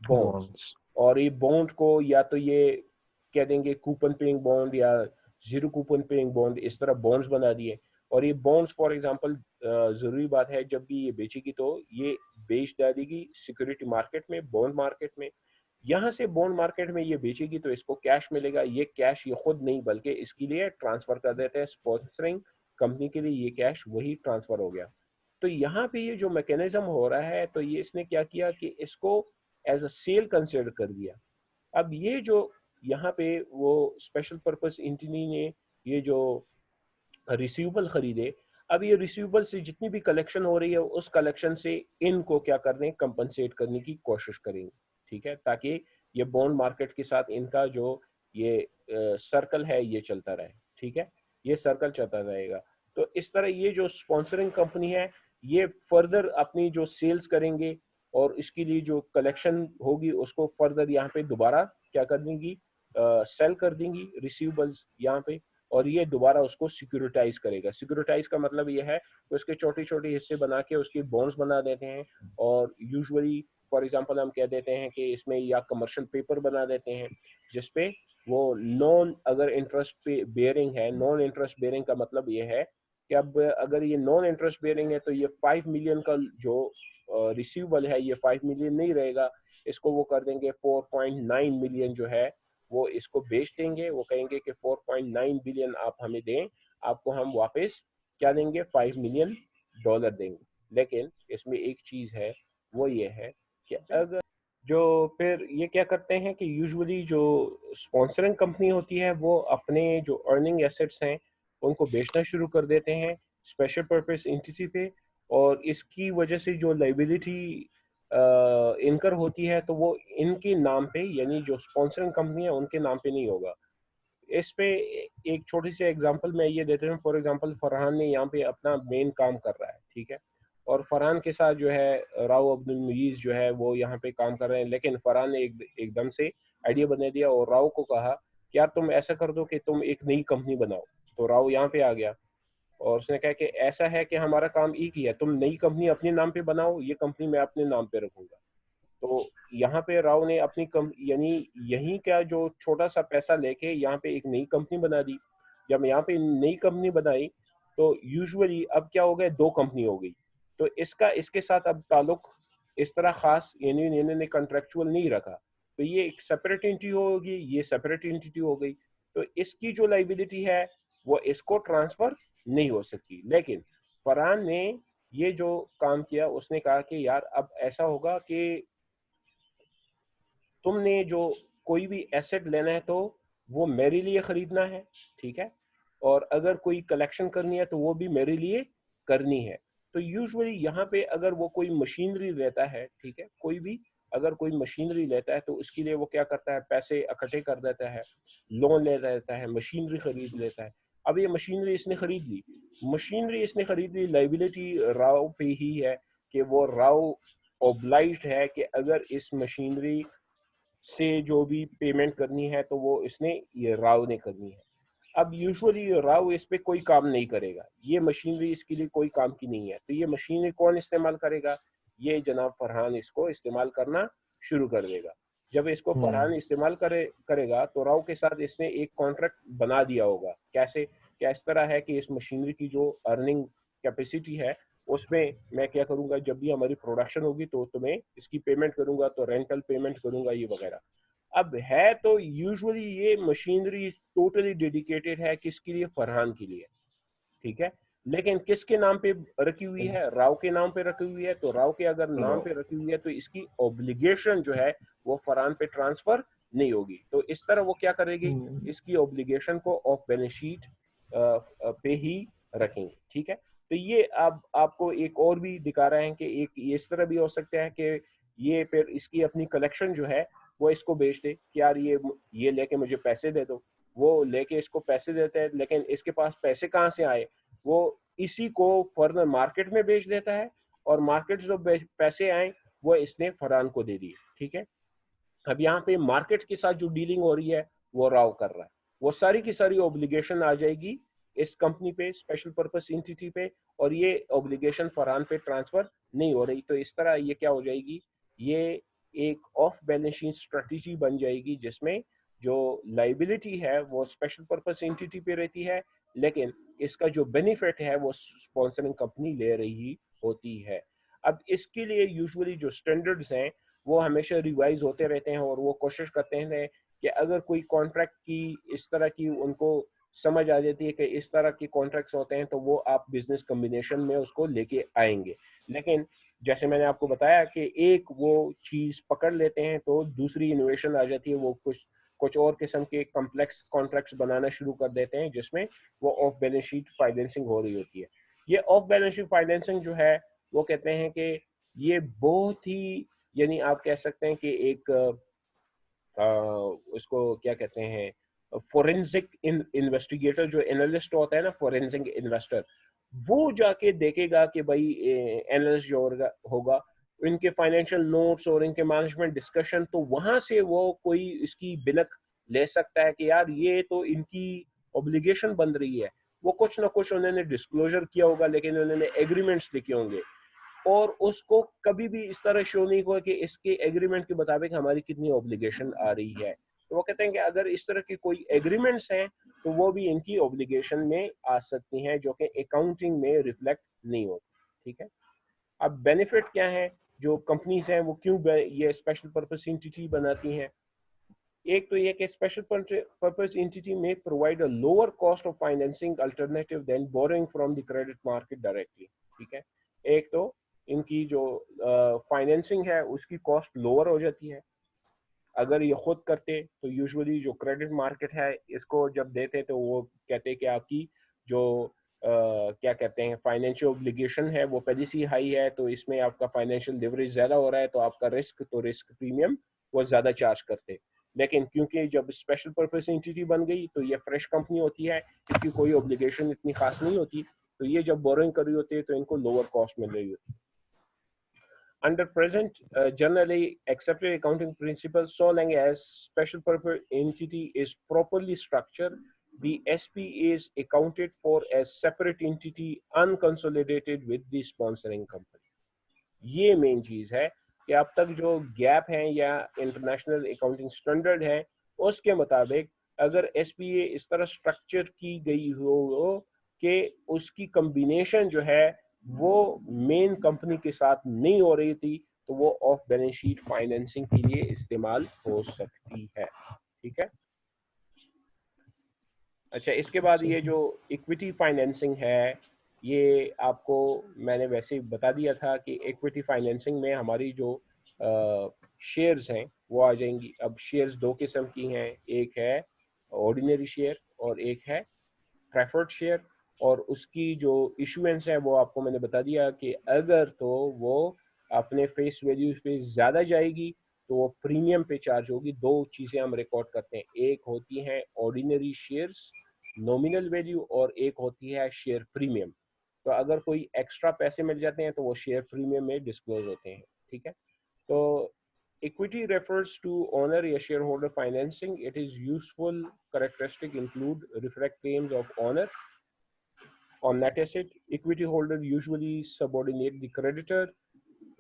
बॉन्ड्स। बॉन्ड्स। और ये बॉन्ड को या तो ये कह देंगे कूपन पेइंग बॉन्ड या जीरो कूपन पेइंग बॉन्ड, इस तरह बॉन्ड्स बना दिए। और ये बॉन्ड्स फॉर एग्जांपल जरूरी बात है जब भी ये बेचेगी तो ये बेच डालेगी सिक्योरिटी मार्केट में, बॉन्ड मार्केट में, यहाँ से बॉन्ड मार्केट में ये बेचेगी तो इसको कैश मिलेगा, ये कैश ये खुद नहीं बल्कि इसके लिए ट्रांसफर कर देते हैं स्पॉन्सरिंग कंपनी के लिए, ये कैश वही ट्रांसफर हो गया। तो यहाँ पे ये जो मैकेनिज्म हो रहा है तो ये इसने क्या किया कि इसको एज अ सेल कंसिडर कर दिया। अब ये जो यहाँ पे वो स्पेशल पर्पस एंटिटी ने ये जो रिसीवेबल खरीदे, अब ये रिसीवेबल से जितनी भी कलेक्शन हो रही है उस कलेक्शन से इनको क्या करने, कंपनसेट करने की कोशिश करेंगे, ठीक है, ताकि ये बॉन्ड मार्केट के साथ इनका जो ये सर्कल है ये चलता रहे, ठीक है, ये सर्कल चलता रहेगा। तो इस तरह ये जो स्पॉन्सरिंग कंपनी है ये फर्दर अपनी जो सेल्स करेंगे और इसके लिए जो कलेक्शन होगी उसको फर्दर यहाँ पे दोबारा क्या कर देंगी, सेल कर देंगी रिसीवेबल्स यहाँ पे, और ये दोबारा उसको सिक्योरिटाइज करेगा। सिक्योरिटाइज का मतलब ये है कि उसके छोटे छोटे हिस्से बना के उसके बॉन्ड्स बना देते हैं, और यूजुअली फॉर एग्जांपल हम कह देते हैं कि इसमें या कमर्शियल पेपर बना देते हैं जिसपे वो नॉन, अगर इंटरेस्ट पे बेयरिंग है, नॉन इंटरेस्ट बेयरिंग का मतलब ये है कि अब अगर ये नॉन इंटरेस्ट बेयरिंग है तो ये 5 मिलियन का जो रिसीवेबल है ये 5 मिलियन नहीं रहेगा, इसको वो कर देंगे 4.9 मिलियन जो है वो इसको बेच देंगे। वो कहेंगे कि 4.9 बिलियन आप हमें दें, आपको हम वापस क्या देंगे, 5 मिलियन डॉलर देंगे। लेकिन इसमें एक चीज है, वो ये है कि अगर जो फिर ये क्या करते हैं कि यूजुअली जो स्पॉन्सरिंग कंपनी होती है वो अपने जो अर्निंग एसेट्स हैं उनको बेचना शुरू कर देते हैं स्पेशल पर्पस एंटिटी पे, और इसकी वजह से जो लाइबिलिटी इनकर होती है तो वो इनके नाम पे, यानी जो स्पॉन्सरिंग कंपनी है उनके नाम पे नहीं होगा। इस पे एक छोटी सी एग्जांपल मैं ये देता हूँ। फॉर एग्जांपल फरहान ने यहाँ पे अपना मेन काम कर रहा है, ठीक है, और फरहान के साथ जो है राव अब्दुल मुईज जो है वो यहाँ पे काम कर रहे हैं, लेकिन फरहान ने एकदम से आइडिया बना दिया और राव को कहा कि यार तुम ऐसा कर दो कि तुम एक नई कंपनी बनाओ। तो राव यहाँ पे आ गया और उसने कहा कि ऐसा है कि हमारा काम एक ही है, तुम नई कंपनी अपने नाम पे बनाओ, ये कंपनी मैं अपने नाम पे रखूंगा। तो यहाँ पे राव ने अपनी यानी यही क्या जो छोटा सा पैसा लेके यहाँ पे एक नई कंपनी बना दी। जब यहाँ पे नई कंपनी बनाई तो यूजुअली अब क्या हो गया, दो कंपनी हो गई। तो इसका इसके साथ अब ताल्लुक इस तरह खास यानी इन्होंने कॉन्ट्रेक्चुअल नहीं रखा, तो ये एक सेपरेट एंटिटी होगी, ये सेपरेट एंटिटी हो गई। तो इसकी जो लाइबिलिटी है वो इसको ट्रांसफर नहीं हो सकती। लेकिन फरहान ने ये जो काम किया उसने कहा कि यार अब ऐसा होगा कि तुमने जो कोई भी एसेट लेना है तो वो मेरे लिए खरीदना है, ठीक है, और अगर कोई कलेक्शन करनी है तो वो भी मेरे लिए करनी है। तो यूजुअली यहाँ पे अगर वो कोई मशीनरी लेता है, ठीक है, कोई भी अगर कोई मशीनरी लेता है तो उसके लिए वो क्या करता है, पैसे इकट्ठे कर देता है, लोन ले लेता है, मशीनरी खरीद लेता है। अब ये मशीनरी इसने खरीद ली, मशीनरी इसने खरीद ली, लाइबिलिटी राव पे ही है कि वो राव ऑब्लाइज्ड है कि अगर इस मशीनरी से जो भी पेमेंट करनी है तो वो इसने, ये राव ने करनी है। अब यूजुअली राव इस पे कोई काम नहीं करेगा, ये मशीनरी इसके लिए कोई काम की नहीं है। तो ये मशीनरी कौन इस्तेमाल करेगा, ये जनाब फरहान इसको इस्तेमाल करना शुरू कर देगा। जब इसको फरहान इस्तेमाल करेगा तो राव के साथ इसने एक कॉन्ट्रैक्ट बना दिया होगा। कैसे, क्या इस तरह है कि इस मशीनरी की जो अर्निंग कैपेसिटी है उसमें मैं क्या करूंगा, जब भी हमारी प्रोडक्शन होगी तो तुम्हें इसकी पेमेंट करूंगा, तो रेंटल पेमेंट करूंगा ये वगैरह। अब है तो यूजुअली ये मशीनरी टोटली डेडिकेटेड है किसके लिए, फरहान के लिए, ठीक है। लेकिन किसके नाम पे रखी हुई है, राव के नाम पे रखी हुई है। तो राव के अगर नाम पे रखी हुई है तो इसकी ऑब्लिगेशन जो है वो फरहान पे ट्रांसफर नहीं होगी। तो इस तरह वो क्या करेगी, इसकी ऑब्लिगेशन को ऑफ बैलेंस शीट पे ही रखेंगे, ठीक है। तो ये अब आपको एक और भी दिखा रहे हैं कि एक इस तरह भी हो सकता है कि ये फिर इसकी अपनी कलेक्शन जो है वो इसको बेच दे कि यार ये लेके मुझे पैसे दे दो। वो लेके इसको पैसे देते हैं, लेकिन इसके पास पैसे कहाँ से आए, वो इसी को फर्दर मार्केट में बेच देता है, और मार्केट जो पैसे आए वो इसने फरहान को दे दिए, ठीक है। अब यहाँ पे मार्केट के साथ जो डीलिंग हो रही है वो राव कर रहा है, वो सारी की सारी ऑब्लिगेशन आ जाएगी इस कंपनी पे, स्पेशल पर्पस एंटिटी पे, और ये ऑब्लिगेशन फरहान पे ट्रांसफर नहीं हो रही। तो इस तरह ये क्या हो जाएगी, ये एक ऑफ बैलेंस शीट स्ट्रेटेजी बन जाएगी जिसमें जो लाइबिलिटी है वो स्पेशल पर्पस एंटिटी पे रहती है, लेकिन इसका जो बेनिफिट है वो स्पॉन्सरिंग कंपनी ले रही होती है। अब इसके लिए यूजुअली जो स्टैंडर्ड्स हैं वो हमेशा रिवाइज होते रहते हैं, और वो कोशिश करते हैं कि अगर कोई कॉन्ट्रैक्ट की इस तरह की उनको समझ आ जाती है कि इस तरह के कॉन्ट्रैक्ट्स होते हैं तो वो आप बिजनेस कम्बिनेशन में उसको लेके आएंगे। लेकिन जैसे मैंने आपको बताया कि एक वो चीज पकड़ लेते हैं तो दूसरी इनोवेशन आ जाती है, वो कुछ और किस्म के कॉम्प्लेक्स कॉन्ट्रैक्ट्स बनाना शुरू कर देते हैं जिसमें वो ऑफ बैलेंस शीट फाइनेंसिंग हो रही होती है। ये ऑफ बैलेंस शीट फाइनेंसिंग जो है वो कहते हैं कि ये बहुत ही, यानी आप कह सकते हैं कि एक उसको क्या कहते हैं, फोरेंसिक इन्वेस्टिगेटर जो एनालिस्ट होता है ना, फोरेंसिक इन्वेस्टर, वो जाके देखेगा कि भाई एनालिस्ट जो होगा इनके फाइनेंशियल नोट्स और इनके मैनेजमेंट डिस्कशन, तो वहां से वो कोई इसकी बिनक ले सकता है कि यार ये तो इनकी ऑब्लिगेशन बन रही है। वो कुछ ना कुछ उन्होंने डिस्क्लोजर किया होगा, लेकिन उन्होंने एग्रीमेंट्स लिखे होंगे और उसको कभी भी इस तरह शो नहीं हुआ कि इसके एग्रीमेंट के मुताबिक हमारी कितनी ऑब्लिगेशन आ रही है। तो वो कहते हैं कि अगर इस तरह की कोई एग्रीमेंट्स हैं तो वो भी इनकी ऑब्लिगेशन में आ सकती हैं, जो कि अकाउंटिंग में रिफ्लेक्ट नहीं होती। ठीक है, अब बेनिफिट क्या है जो कंपनीज हैं वो क्यों ये स्पेशल पर्पस एंटिटी बनाती हैं? एक तो ये कि special purpose entity may provide a lower cost of financing alternative than borrowing from the credit market directly. ठीक है, एक तो इनकी जो फाइनेंसिंग है उसकी कॉस्ट लोअर हो जाती है। अगर ये खुद करते तो यूजुअली जो क्रेडिट मार्केट है इसको जब देते तो वो कहते कि आपकी जो क्या कहते हैं फाइनेंशियल ऑब्लिगेशन है वो पहले से ही हाई है, तो इसमें आपका फाइनेंशियल लिवरेज ज़्यादा हो रहा है, तो आपका रिस्क प्रीमियम वो ज़्यादा चार्ज करते। लेकिन क्योंकि जब स्पेशल पर्पस एंटिटी बन गई तो ये फ्रेश कंपनी होती है, इसकी कोई ऑब्लिगेशन इतनी खास नहीं होती, तो ये जब बोरोइंग कर रही होती है तो इनको लोअर कॉस्ट मिल रही होती है। Under present generally accepted accounting principles, so long as special purpose entity is properly structured, the SP is accounted for as separate entity unconsolidated with the sponsoring company. ये मेन चीज है कि अब तक जो गैप है या इंटरनेशनल अकाउंटिंग स्टैंडर्ड है उसके मुताबिक अगर एसपीए इस तरह स्ट्रक्चर की गई हो कि उसकी कम्बिनेशन जो है वो मेन कंपनी के साथ नहीं हो रही थी, तो वो ऑफ बैलेंस शीट फाइनेंसिंग के लिए इस्तेमाल हो सकती है। ठीक है, अच्छा, इसके बाद ये जो इक्विटी फाइनेंसिंग है ये आपको मैंने वैसे ही बता दिया था कि इक्विटी फाइनेंसिंग में हमारी जो शेयर्स हैं वो आ जाएंगी। अब शेयर्स दो किस्म की हैं, एक है ऑर्डिनरी शेयर और एक है प्रेफर्ड शेयर, और उसकी जो इशुएंस है वो आपको मैंने बता दिया कि अगर तो वो अपने फेस वैल्यू पे ज़्यादा जाएगी तो वो प्रीमियम पे चार्ज होगी। दो चीज़ें हम रिकॉर्ड करते हैं, एक होती है ऑर्डिनरी शेयर्स नॉमिनल वैल्यू और एक होती है शेयर प्रीमियम। तो अगर कोई एक्स्ट्रा पैसे मिल जाते हैं तो वो शेयर प्रीमियम में डिस्क्लोज होते हैं। ठीक है, तो equity refers to owner या shareholder financing. It is useful characteristic include reflect claims of owner on net asset. Equity holder usually subordinate the creditor.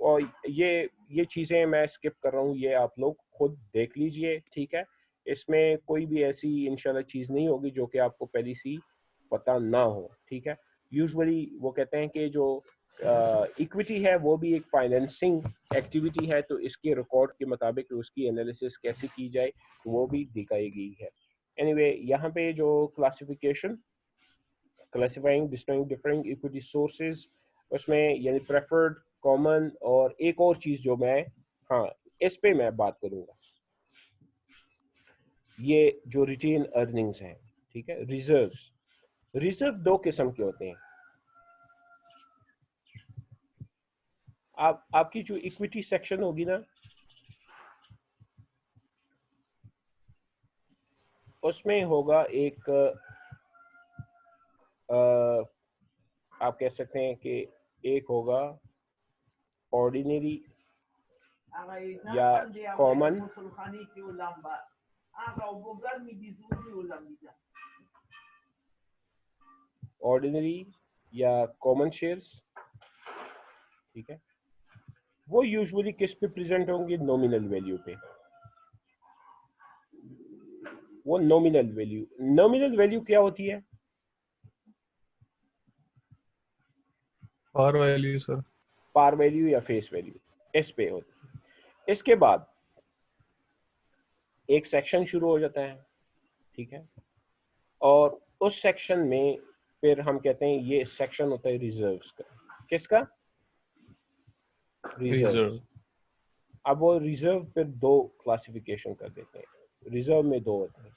और ये चीज़ें मैं स्किप कर रहा हूँ, ये आप लोग खुद देख लीजिए। ठीक है, इसमें कोई भी ऐसी इंशाल्लाह चीज़ नहीं होगी जो कि आपको पहले से पता ना हो। ठीक है, यूजुअली वो कहते हैं कि जो इक्विटी है वो भी एक फाइनेंसिंग एक्टिविटी है, तो इसके रिकॉर्ड के मुताबिक उसकी एनालिसिस कैसे की जाए तो वो भी दिखाई गई है। एनीवे यहाँ पे जो क्लासिफाइंग डिफरेंट इक्विटी सोर्सेज, उसमें यानी प्रेफर्ड, कॉमन और एक और चीज़ जो मैं, हाँ इस पे मैं बात करूँगा, ये जो रिटेन अर्निंग्स हैं। ठीक है, रिजर्व दो किस्म के होते हैं। आपकी जो इक्विटी सेक्शन होगी ना उसमें होगा एक आप कह सकते हैं कि एक होगा ऑर्डिनरी या कॉमन, ऑर्डिनरी या कॉमन शेयर्स। ठीक है, वो यूजुअली किस पे प्रेजेंट होंगे? नॉमिनल वैल्यू पे। वो नॉमिनल वैल्यू क्या होती है? Par value sir. Par value या फेस वैल्यू, इस पे होती है। इसके बाद एक सेक्शन शुरू हो जाता है। ठीक है, और उस सेक्शन में फिर हम कहते हैं ये सेक्शन होता है रिजर्व्स का। किसका? रिजर्व्स। अब वो रिजर्व फिर दो क्लासिफिकेशन कर देते हैं। रिजर्व में दो होते हैं,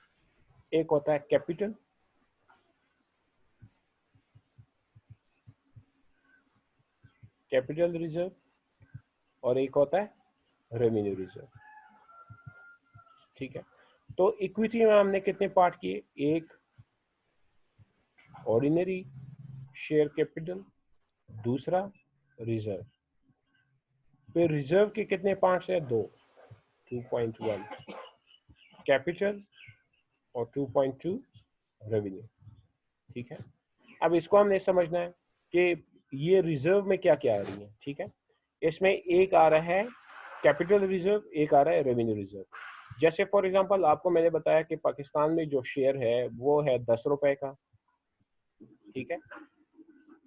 एक होता है कैपिटल कैपिटल रिजर्व और एक होता है रेवेन्यू रिजर्व। ठीक है, तो इक्विटी में हमने कितने पार्ट किए? एक ऑर्डिनरी शेयर कैपिटल, दूसरा रिजर्व। फिर रिजर्व के कितने पार्ट्स हैं? दो, 2.1 कैपिटल और 2.2 रेवेन्यू। ठीक है, अब इसको हमने समझना है कि ये रिजर्व में क्या क्या आ रही है। ठीक है, इसमें एक आ रहा है कैपिटल रिजर्व, एक आ रहा है रेवेन्यू रिजर्व। जैसे फॉर एग्जांपल आपको मैंने बताया कि पाकिस्तान में जो शेयर है वो है 10 रुपए का। ठीक है,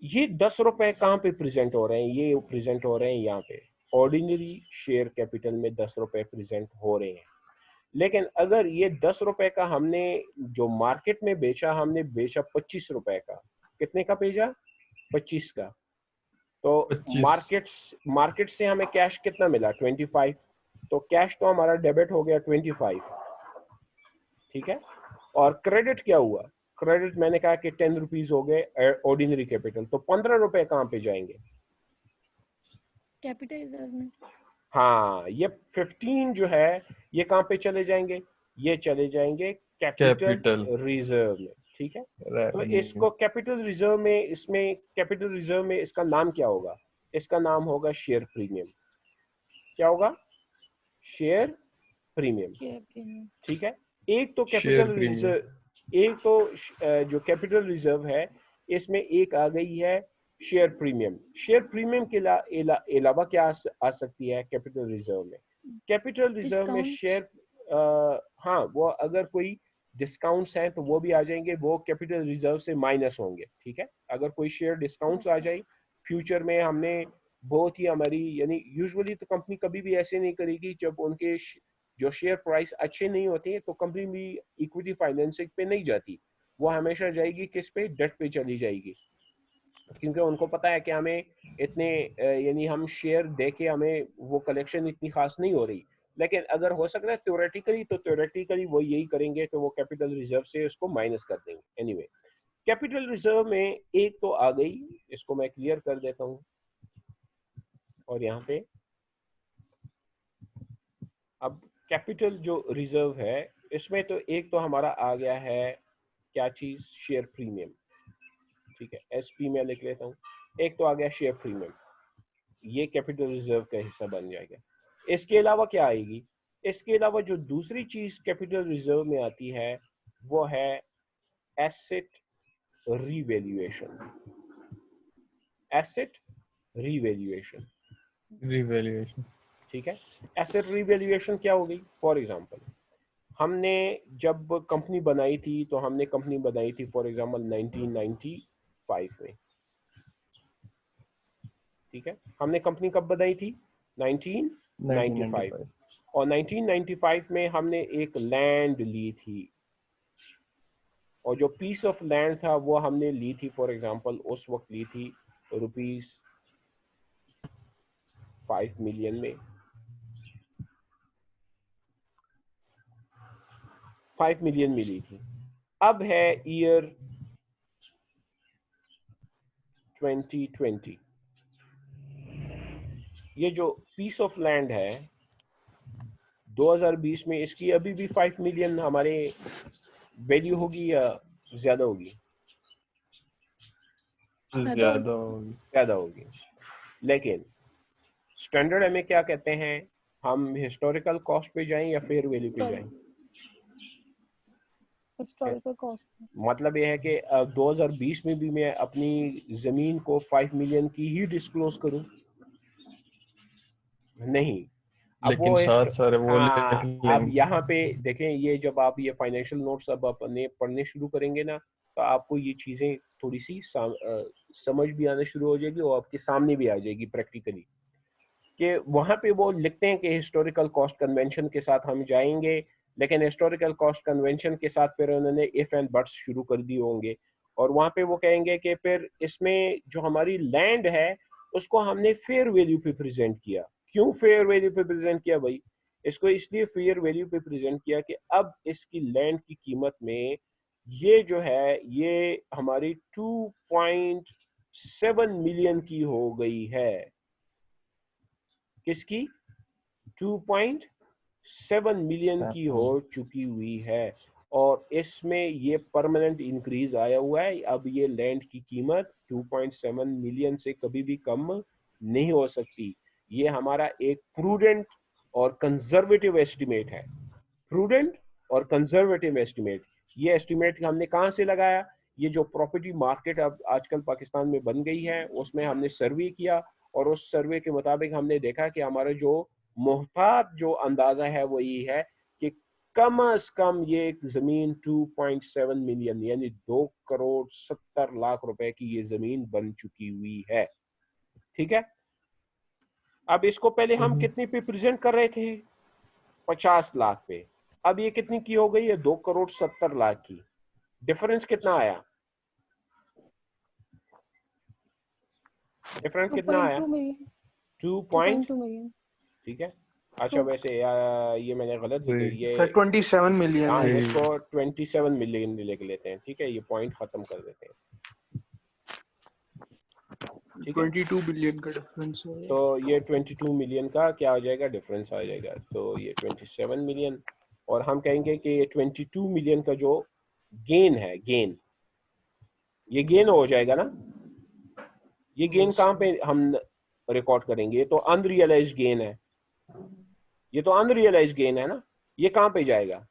ये 10 रुपए कहाँ पे प्रेजेंट हो रहे हैं? ये प्रेजेंट हो रहे हैं यहाँ पे ऑर्डिनरी शेयर कैपिटल में 10 रुपए प्रेजेंट हो रहे हैं। लेकिन अगर ये 10 रुपए का हमने जो मार्केट में बेचा, हमने बेचा 25 रुपए का, कितने का बेचा? 25 का। तो 25 मार्केट से हमें कैश कितना मिला? 25। तो कैश तो हमारा डेबिट हो गया 25। ठीक है, और क्रेडिट क्या हुआ? क्रेडिट मैंने कहा कि 10 रुपीज हो गए ऑर्डिनरी कैपिटल। तो 15 रुपए कहाँ पे जाएंगे? कैपिटल रिजर्व में। हाँ, ये 15 जो है ये कहाँ पे चले जाएंगे? ये चले जाएंगे कैपिटल कैपिटल रिजर्व में। ठीक है, तो रेवेन्यू। इसको कैपिटल रिजर्व में, इसमें कैपिटल रिजर्व में इसका नाम क्या होगा? इसका नाम होगा शेयर प्रीमियम। क्या होगा? Share premium. Share premium. ठीक है, एक तो शेयर कैपिटल प्रीमियम। रिजर्व, एक तो जो कैपिटल रिजर्व है इसमें एक आ गई है शेयर प्रीमियम। शेयर प्रीमियम के अलावा क्या आ सकती है कैपिटल रिजर्व में? कैपिटल रिजर्व में डिस्काउंट। शेयर, हाँ, वो अगर कोई डिस्काउंट्स हैं तो वो भी आ जाएंगे, वो कैपिटल रिजर्व से माइनस होंगे। ठीक है, अगर कोई शेयर डिस्काउंट्स आ जाए फ्यूचर में, हमने बहुत ही हमारी, यानी यूजुअली तो कंपनी कभी भी ऐसे नहीं करेगी, जब उनके जो शेयर प्राइस अच्छे नहीं होते तो कंपनी भी इक्विटी फाइनेंसिंग पे नहीं जाती, वो हमेशा जाएगी किस पे? डेट पे चली जाएगी, क्योंकि उनको पता है कि हमें इतने यानी हम शेयर दे के हमें वो कलेक्शन इतनी खास नहीं हो रही। लेकिन अगर हो सकता है थ्योरेटिकली, तो थ्योरेटिकली वो यही करेंगे कि वो कैपिटल रिजर्व से उसको माइनस कर देंगे। एनीवे, कैपिटल रिजर्व में एक तो आ गई, इसको मैं क्लियर कर देता हूँ। और यहाँ पे अब कैपिटल जो रिजर्व है इसमें तो एक तो हमारा आ गया है क्या चीज? Share premium. ठीक है, एसपी में लिख लेता हूँ। एक तो आ गया शेयर प्रीमियम, ये कैपिटल रिजर्व का हिस्सा बन जाएगा। इसके अलावा क्या आएगी? इसके अलावा जो दूसरी चीज कैपिटल रिजर्व में आती है वो है asset revaluation. Asset revaluation. Revaluation. ठीक है, एसेट रीवैल्यूएशन क्या हो गई? फॉर एग्जांपल, हमने जब कंपनी बनाई थी, तो हमने कंपनी बनाई थी फॉर एग्जांपल 1995 में। ठीक है, हमने कंपनी कब बनाई थी? 1995। 1995। और 1995 में हमने एक लैंड ली थी, और जो पीस ऑफ लैंड था वो हमने ली थी फॉर एग्जांपल उस वक्त ली थी रुपीस 5 मिलियन में, 5 मिलियन में ली थी। अब है ईयर 2020, ये जो पीस ऑफ लैंड है 2020 में, इसकी अभी भी 5 मिलियन हमारे वैल्यू होगी या ज्यादा होगी? ज्यादा होगी। ज्यादा होगी। लेकिन स्टैंडर्ड हमें क्या कहते हैं? हम हिस्टोरिकल कॉस्ट पे जाएं या फेयर वैल्यू पे जाएं? Historical cost. मतलब ये है कि 2020 में भी मैं अपनी जमीन को 5 मिलियन की ही डिस्क्लोज करूं? नहीं। अब लेकिन वो साथ सारे वो लिख हाँ, अब लेंगे। यहाँ पे देखें, ये जब आप ये फाइनेंशियल नोट्स अब अपने पढ़ने शुरू करेंगे ना, तो आपको ये चीजें थोड़ी सी समझ भी आना शुरू हो जाएगी और आपके सामने भी आ जाएगी प्रैक्टिकली, कि वहां पे वो लिखते हैं कि हिस्टोरिकल कॉस्ट कन्वेंशन के साथ हम जाएंगे, लेकिन हिस्टोरिकल कॉस्ट कन्वेंशन के साथ फिर उन्होंने इफ एंड बट्स शुरू कर दिए होंगे, और वहां पे वो कहेंगे कि फिर इसमें जो हमारी लैंड है उसको हमने फेयर वैल्यू पे प्रेजेंट किया। क्यों फेयर वैल्यू पे प्रेजेंट किया भाई? इसको इसलिए फेयर वैल्यू पे प्रेजेंट किया कि अब इसकी लैंड की कीमत में ये जो है ये हमारी 2.7 मिलियन की हो गई है। किसकी? 2.7 मिलियन की हो चुकी हुई है और इसमें ये परमानेंट इंक्रीज आया हुआ है। अब ये लैंड की कीमत 2.7 मिलियन से कभी भी कम नहीं हो सकती। ये हमारा एक प्रूडेंट और कंजर्वेटिव एस्टिमेट है। प्रूडेंट और कंजर्वेटिव एस्टिमेट, ये एस्टिमेट हमने कहाँ से लगाया? ये जो प्रॉपर्टी मार्केट अब आजकल पाकिस्तान में बन गई है उसमें हमने सर्वे किया और उस सर्वे के मुताबिक हमने देखा कि हमारा जो मोहतात जो अंदाजा है वो ये है कि कम अज कम ये जमीन 2.7 मिलियन यानी 2 करोड़ 70 लाख रुपए की ये जमीन बन चुकी हुई है। ठीक है, अब इसको पहले हम कितने पे प्रेजेंट कर रहे थे? 50 लाख पे। अब ये कितनी की हो गई है? 2 करोड़ 70 लाख की। डिफरेंस कितना आया? डिफरेंस कितना आया? 2.2 मिलियन 2 पॉइंट, 2.2 मिलियन ठीक है। अच्छा वैसे ये मैंने गलत दी थी, ये 27 मिलियन हाँ है। इसको 27 मिलियन लिख लेते हैं। ठीक है, ये पॉइंट खत्म कर देते हैं। ठीक है, 22 बिलियन का डिफरेंस है। तो ये 22 मिलियन का क्या आ जाएगा? डिफरेंस आ जाएगा। तो ये 27 मिलियन और हम कहेंगे कि ये 22 मिलियन का जो गेन है, गेन, ये गेन हो जाएगा ना। ये गेन कहाँ पे हम रिकॉर्ड करेंगे? ये तो अनरियलाइज्ड गेन है, ये तो अनरियलाइज्ड गेन है ना। ये कहाँ पे जाएगा?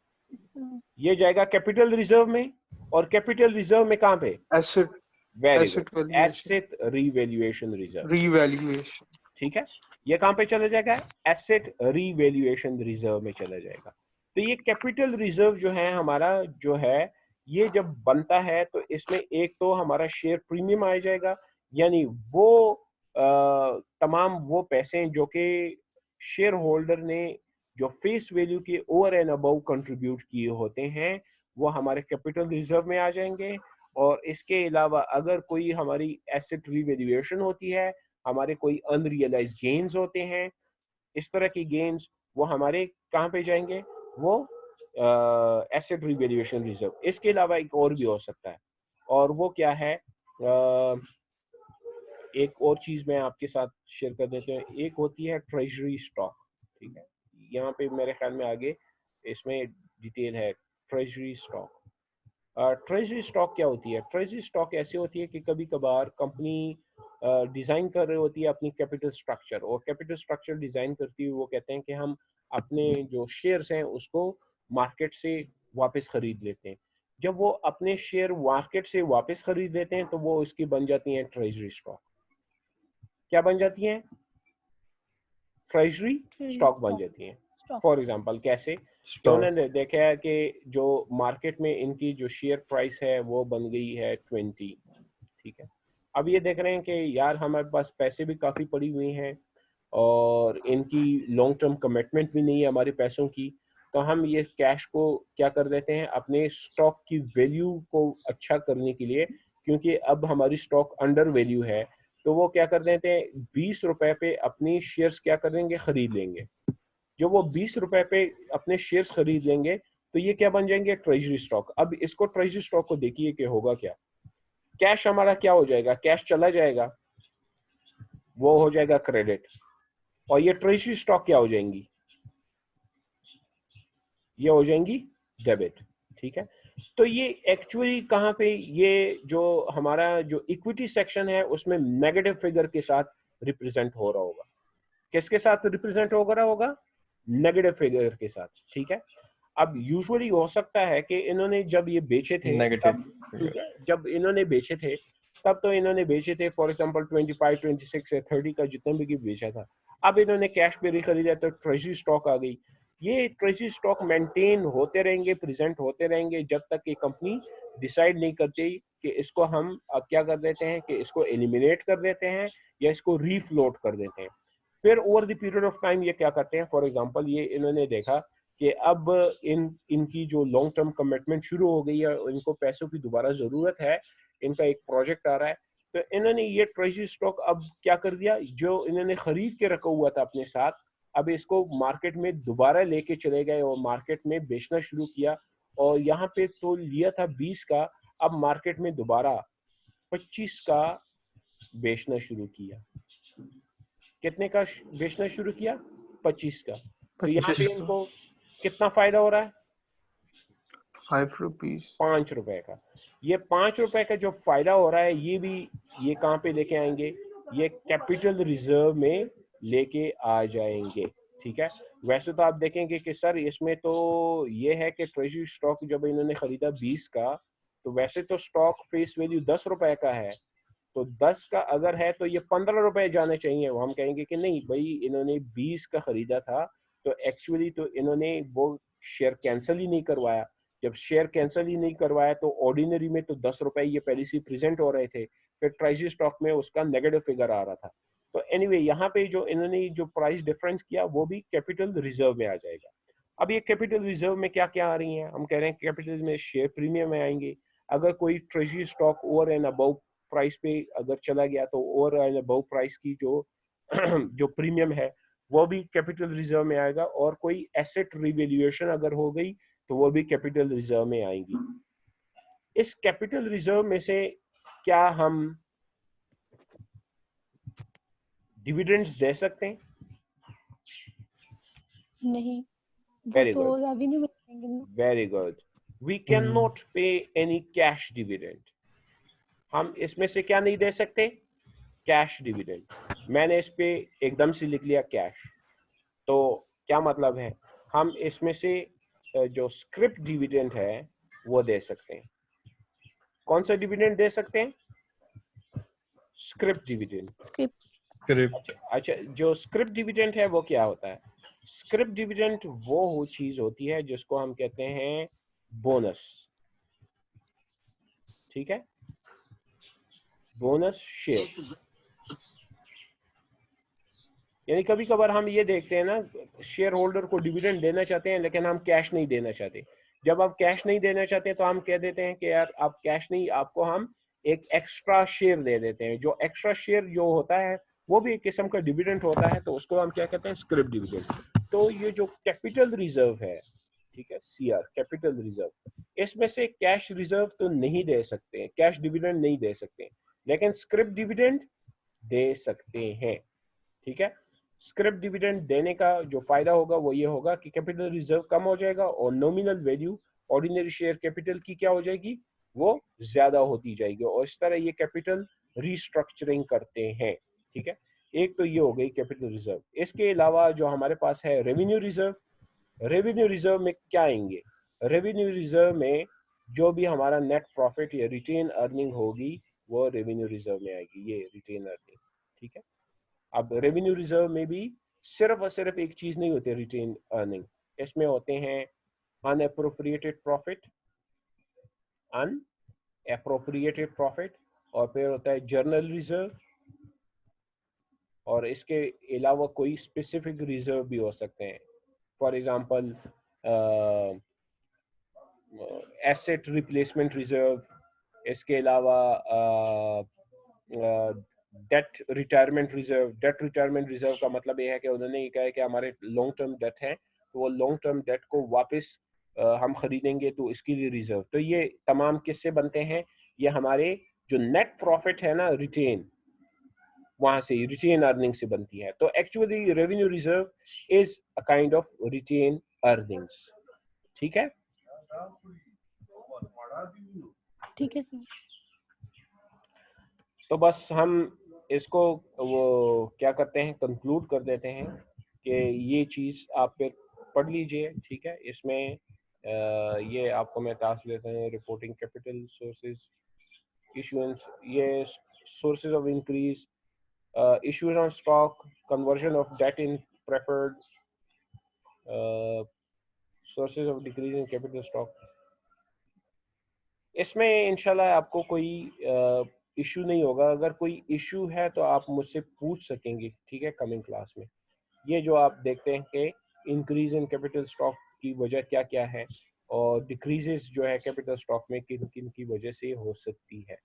ये जाएगा कैपिटल रिजर्व में, और कैपिटल रिजर्व में कहाँ पे? Asset very asset good, valuation, asset revaluation reserve. Revaluation. ठीक है, ये कहाँ पे चला जाएगा? एसेट रीवैल्यूएशन रिजर्व में चला जाएगा। तो ये कैपिटल रिजर्व जो है हमारा, जो है ये जब बनता है तो इसमें एक तो हमारा शेयर प्रीमियम आ जाएगा, यानी वो तमाम वो पैसे जो कि शेयर होल्डर ने जो फेस वैल्यू के ओवर एंड अबव कंट्रीब्यूट किए होते हैं वो हमारे कैपिटल रिजर्व में आ जाएंगे। और इसके अलावा अगर कोई हमारी एसेट रीवैल्यूएशन होती है, हमारे कोई अनरियलाइज्ड गेन्स होते हैं, इस तरह की गेन्स, वो हमारे कहाँ पे जाएंगे? वो एसेट रीवैल्यूएशन रिजर्व। इसके अलावा एक और भी हो सकता है, और वो क्या है? एक और चीज मैं आपके साथ शेयर कर देते हैं। एक होती है ट्रेजरी स्टॉक। ठीक है, यहाँ पे मेरे ख्याल में आगे इसमें डिटेल है। ट्रेजरी स्टॉक, ट्रेजरी स्टॉक क्या होती है? ट्रेजरी स्टॉक ऐसी होती है कि कभी कभार कंपनी डिज़ाइन कर रही होती है अपनी कैपिटल स्ट्रक्चर, और कैपिटल स्ट्रक्चर डिज़ाइन करती हुई वो कहते हैं कि हम अपने जो शेयर्स हैं उसको मार्केट से वापस खरीद लेते हैं। जब वो अपने शेयर मार्केट से वापस खरीद लेते हैं तो वो इसकी बन जाती हैं ट्रेजरी स्टॉक। क्या बन जाती हैं? ट्रेजरी स्टॉक बन जाती हैं। फॉर एग्जांपल कैसे? तो उन्होंने देखा है कि जो मार्केट में इनकी जो शेयर प्राइस है वो बन गई है 20। ठीक है, अब ये देख रहे हैं कि यार हमारे पास पैसे भी काफ़ी पड़ी हुई हैं और इनकी लॉन्ग टर्म कमिटमेंट भी नहीं है हमारे पैसों की, तो हम ये कैश को क्या कर देते हैं? अपने स्टॉक की वैल्यू को अच्छा करने के लिए, क्योंकि अब हमारी स्टॉक अंडर वैल्यू है, तो वो क्या कर देते हैं? 20 रुपए पे अपनी शेयर्स क्या करेंगे? खरीद लेंगे। जब वो 20 रुपए पे अपने शेयर्स खरीद लेंगे तो ये क्या बन जाएंगे? Treasury stock. अब इसको ट्रेजरी स्टॉक को देखिए कि होगा क्या। कैश हमारा क्या हो जाएगा? कैश चला जाएगा, वो हो जाएगा क्रेडिट, और ये ट्रेजरी स्टॉक क्या हो जाएंगी? ये हो जाएंगी डेबिट। ठीक है, तो ये एक्चुअली कहाँ पे, ये जो हमारा जो इक्विटी सेक्शन है उसमें नेगेटिव फिगर के साथ रिप्रेजेंट हो रहा होगा। किसके साथ रिप्रेजेंट हो रहा होगा? नेगेटिव फिगर के साथ। ठीक है, अब यूजुअली हो सकता है कि इन्होंने जब ये बेचे थे तब, ठीक है, जब इन्होंने बेचे थे तब तो इन्होंने बेचे थे फॉर एग्जांपल 25, 26 या 30 का जितना भी बेचा था। अब इन्होंने कैश पे खरीदा तो ट्रेजरी स्टॉक आ गई। ये ट्रेजरी स्टॉक मेंटेन होते रहेंगे, प्रेजेंट होते रहेंगे जब तक कि कंपनी डिसाइड नहीं करती कि इसको हम अब क्या कर देते हैं, कि इसको एलिमिनेट कर देते हैं या इसको रीफ्लोट कर देते हैं। फिर over the period of time ये क्या करते हैं? फॉर एग्जांपल ये इन्होंने देखा कि अब इनकी जो लॉन्ग टर्म कमिटमेंट शुरू हो गई है, इनको पैसों की दोबारा ज़रूरत है, इनका एक प्रोजेक्ट आ रहा है, तो इन्होंने ये ट्रेजरी स्टॉक अब क्या कर दिया? जो इन्होंने खरीद के रखा हुआ था अपने साथ, अब इसको मार्केट में दोबारा लेके चले गए और मार्केट में बेचना शुरू किया। और यहाँ पे तो लिया था 20 का, अब मार्केट में दोबारा 25 का बेचना शुरू किया। कितने का बेचना शुरू किया? 25 का। तो यहाँ पे 25 इनको कितना फायदा हो रहा है? 5 रुपीज। 5 रुपए का। ये 5 रुपए का जो फायदा हो रहा है ये भी ये कहाँ पे लेके आएंगे? ये कैपिटल रिजर्व में लेके आ जाएंगे। ठीक है। वैसे तो आप देखेंगे कि सर इसमें तो ये है कि ट्रेजरी स्टॉक जब इन्होंने खरीदा 20 का, तो वैसे तो स्टॉक फेस वैल्यू 10 रुपए का है, तो 10 का अगर है तो ये 15 रुपए जाने चाहिए। हम कहेंगे कि नहीं भाई, इन्होंने 20 का खरीदा था, तो एक्चुअली तो इन्होंने वो शेयर कैंसिल ही नहीं करवाया। जब शेयर कैंसिल ही नहीं करवाया तो ऑर्डिनरी में तो 10 रुपए ये पहले से प्रेजेंट हो रहे थे, फिर ट्रेजरी स्टॉक में उसका नेगेटिव फिगर आ रहा था। तो एनीवे यहाँ पे जो इन्होंने जो प्राइस डिफरेंस किया वो भी कैपिटल रिजर्व में आ जाएगा। अब ये कैपिटल रिजर्व में क्या क्या आ रही हैं? हम कह रहे हैं कैपिटल में शेयर प्रीमियम में आएंगे। अगर कोई treasury stock over and above price पे अगर चला गया तो ओवर एंड अबव प्राइस की जो जो प्रीमियम है वो भी कैपिटल रिजर्व में आएगा। और कोई एसेट रिवैल्यूएशन अगर हो गई तो वो भी कैपिटल रिजर्व में आएंगी। इस कैपिटल रिजर्व में से क्या हम डिविडेंड्स दे सकते हैं? नहीं, वो Very तो good. रेवेन्यू में देंगे ना। Very good. We can not pay any cash dividend. हम इसमें से क्या नहीं दे सकते? Cash dividend. मैंने इस पे एकदम से लिख लिया कैश। तो क्या मतलब है? हम इसमें से जो स्क्रिप्ट डिविडेंड है वो दे सकते हैं। कौन सा डिविडेंड दे सकते हैं? Script dividend. स्क्रिप्ट। अच्छा, जो स्क्रिप्ट डिविडेंड है वो क्या होता है? स्क्रिप्ट डिविडेंड वो चीज होती है जिसको हम कहते हैं बोनस। ठीक है, बोनस शेयर। यानी कभी कभार हम ये देखते हैं ना, शेयर होल्डर को डिविडेंड देना चाहते हैं लेकिन हम कैश नहीं देना चाहते। जब आप कैश नहीं देना चाहते तो हम कह देते हैं कि यार आप कैश नहीं, आपको हम एक एक्स्ट्रा शेयर दे देते हैं। जो एक्स्ट्रा शेयर जो होता है वो भी एक किस्म का डिविडेंड होता है, तो उसको हम क्या कहते हैं? Script dividend. तो ये जो कैपिटल रिजर्व है, ठीक है, सीआर कैपिटल रिजर्व, इसमें से कैश रिजर्व तो नहीं दे सकते, कैश डिविडेंड नहीं दे सकते, लेकिन स्क्रिप्ट डिविडेंड दे सकते हैं। ठीक है। स्क्रिप्ट डिविडेंड देने का जो फायदा होगा वो ये होगा कि कैपिटल रिजर्व कम हो जाएगा और nominal value ordinary share capital की क्या हो जाएगी? वो ज्यादा होती जाएगी। और इस तरह ये कैपिटल रीस्ट्रक्चरिंग करते हैं। ठीक है। एक तो ये हो गई कैपिटल रिजर्व। इसके अलावा जो हमारे पास है रेवेन्यू रिजर्व। रेवेन्यू रिजर्व में क्या आएंगे? रेवेन्यू रिजर्व में जो भी हमारा नेट प्रॉफिट या रिटेन अर्निंग होगी वो रेवेन्यू रिजर्व में आएगी, ये रिटेन अर्निंग। ठीक है। अब रेवेन्यू रिजर्व में भी सिर्फ और सिर्फ एक चीज नहीं होती रिटेन अर्निंग, इसमें होते हैं अनएप्रोप्रिएटेड प्रॉफिट, अनएप्रोप्रिएटेड प्रॉफिट, और फिर होता है जर्नल रिजर्व, और इसके अलावा कोई स्पेसिफिक रिजर्व भी हो सकते हैं। For example asset replacement reserve, इसके अलावा debt retirement reserve. Debt retirement reserve का मतलब ये है कि उन्होंने ये कहा है कि हमारे लॉन्ग टर्म डेट है, तो वो लॉन्ग टर्म डेट को वापस हम खरीदेंगे तो इसके लिए रिजर्व। तो ये तमाम किससे बनते हैं? ये हमारे जो नेट प्रॉफिट है ना, रिटेन, वहां से रिटेन अर्निंग से बनती है। तो actually revenue reserve is a kind of retain earnings. ठीक है। ठीक है सर। तो बस हम इसको वो क्या करते हैं, कंक्लूड कर देते हैं कि ये चीज़ आप फिर पढ़ लीजिए। ठीक है। इसमें ये आपको मैं टास्क देता हूँ, रिपोर्टिंग कैपिटल सोर्सेज, इशुएंस, ये sources of increase, issues on stock, conversion of debt in preferred, sources of decrease in capital stock. इसमें इंशाल्लाह आपको कोई इशू नहीं होगा। अगर कोई इशू है तो आप मुझसे पूछ सकेंगे। ठीक है, कमिंग क्लास में। ये जो आप देखते हैं कि इंक्रीज इन कैपिटल स्टॉक की वजह क्या क्या है और डिक्रीजेस जो है कैपिटल स्टॉक में किन किन की वजह से हो सकती है।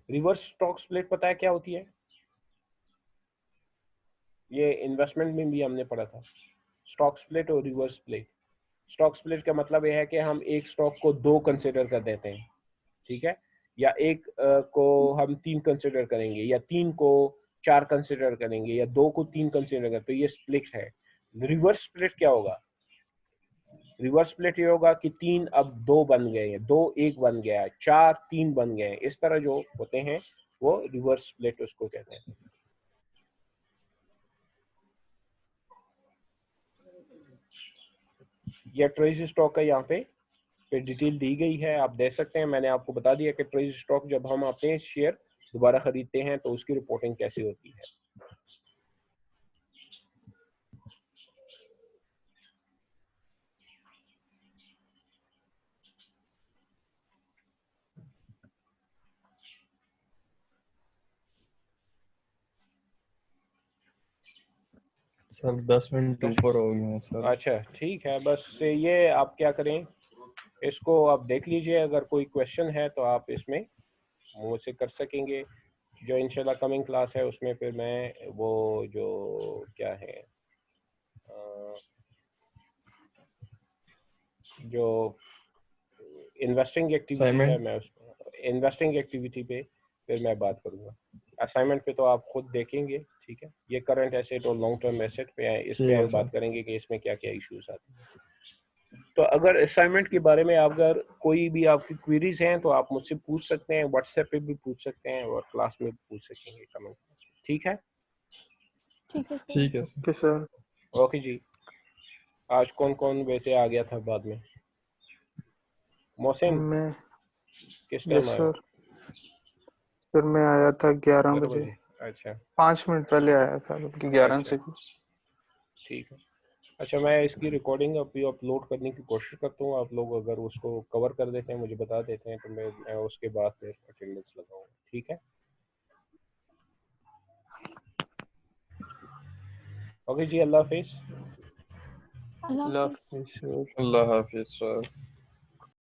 रिवर्स स्टॉक स्प्लिट पता है क्या होती है? ये इन्वेस्टमेंट में भी हमने पढ़ा था, स्टॉक स्प्लिट और रिवर्स स्प्लिट। स्टॉक स्प्लिट का मतलब यह है कि हम एक स्टॉक को दो कंसिडर कर देते हैं। ठीक है। या एक को हम 3 कंसिडर करेंगे, या 3 को 4 कंसिडर करेंगे, या 2 को 3 कंसिडर करेंगे, तो ये स्प्लिट है। रिवर्स स्प्लिट क्या होगा? रिवर्स स्प्लिट ये होगा कि 3 अब 2 बन गए हैं, 2 1 बन गया है, 4 3 बन गए हैं। इस तरह जो होते हैं वो रिवर्स स्प्लिट उसको कहते हैं। ये ट्रेजरी स्टॉक का यहाँ पे डिटेल दी गई है, आप देख सकते हैं। मैंने आपको बता दिया कि ट्रेजरी स्टॉक जब हम अपने शेयर दोबारा खरीदते हैं तो उसकी रिपोर्टिंग कैसे होती है। सर 10 मिनट ऊपर हो गए हैं सर। अच्छा ठीक है, बस ये आप क्या करें, इसको आप देख लीजिए, अगर कोई क्वेश्चन है तो आप इसमें मुझसे कर सकेंगे। जो इंशाल्लाह कमिंग क्लास है उसमें फिर मैं वो जो क्या है जो इन्वेस्टिंग एक्टिविटी है, Assignment? मैं उस इन्वेस्टिंग एक्टिविटी पे फिर मैं बात करूंगा। असाइनमेंट पे तो आप खुद देखेंगे, ठीक है। ये करंट एसेट और लॉन्ग टर्म एसेट पे है, इस पे ठीक है हम सर। बात करेंगे कि इसमें क्या क्या इश्यूज आते हैं। तो अगर असाइनमेंट के बारे में अगर कोई भी आपकी क्वेरीज हैं तो आप मुझसे पूछ सकते हैं, व्हाट्सएप पे भी पूछ सकते हैं और क्लास में भी पूछ सकेंगे, कमेंट क्लास में, ठीक है। ठीक है सर। ठीक है सर। Okay sir. ओके जी। आज कौन कौन वैसे आ गया था बाद में? मोहसिन मैं किस यस टाइम आया? सर। सर मैं आया था 11 11 बजे, बजे। अच्छा 5 मिनट पहले आया था, बल्कि 11 से भी। ठीक है। अच्छा, मैं इसकी रिकॉर्डिंग अभी अपलोड करने की कोशिश करता हूँ। आप लोग अगर उसको कवर कर देते हैं, मुझे बता देते हैं, तो मैं उसके बाद फिर अटेंडेंस लगाऊंगा, ठीक है। ओके जी, अल्लाह हाफिज़। अल्लाह अल्लाह हाफिज। हाफिज़ सर। अल्लाह हाफिज सर।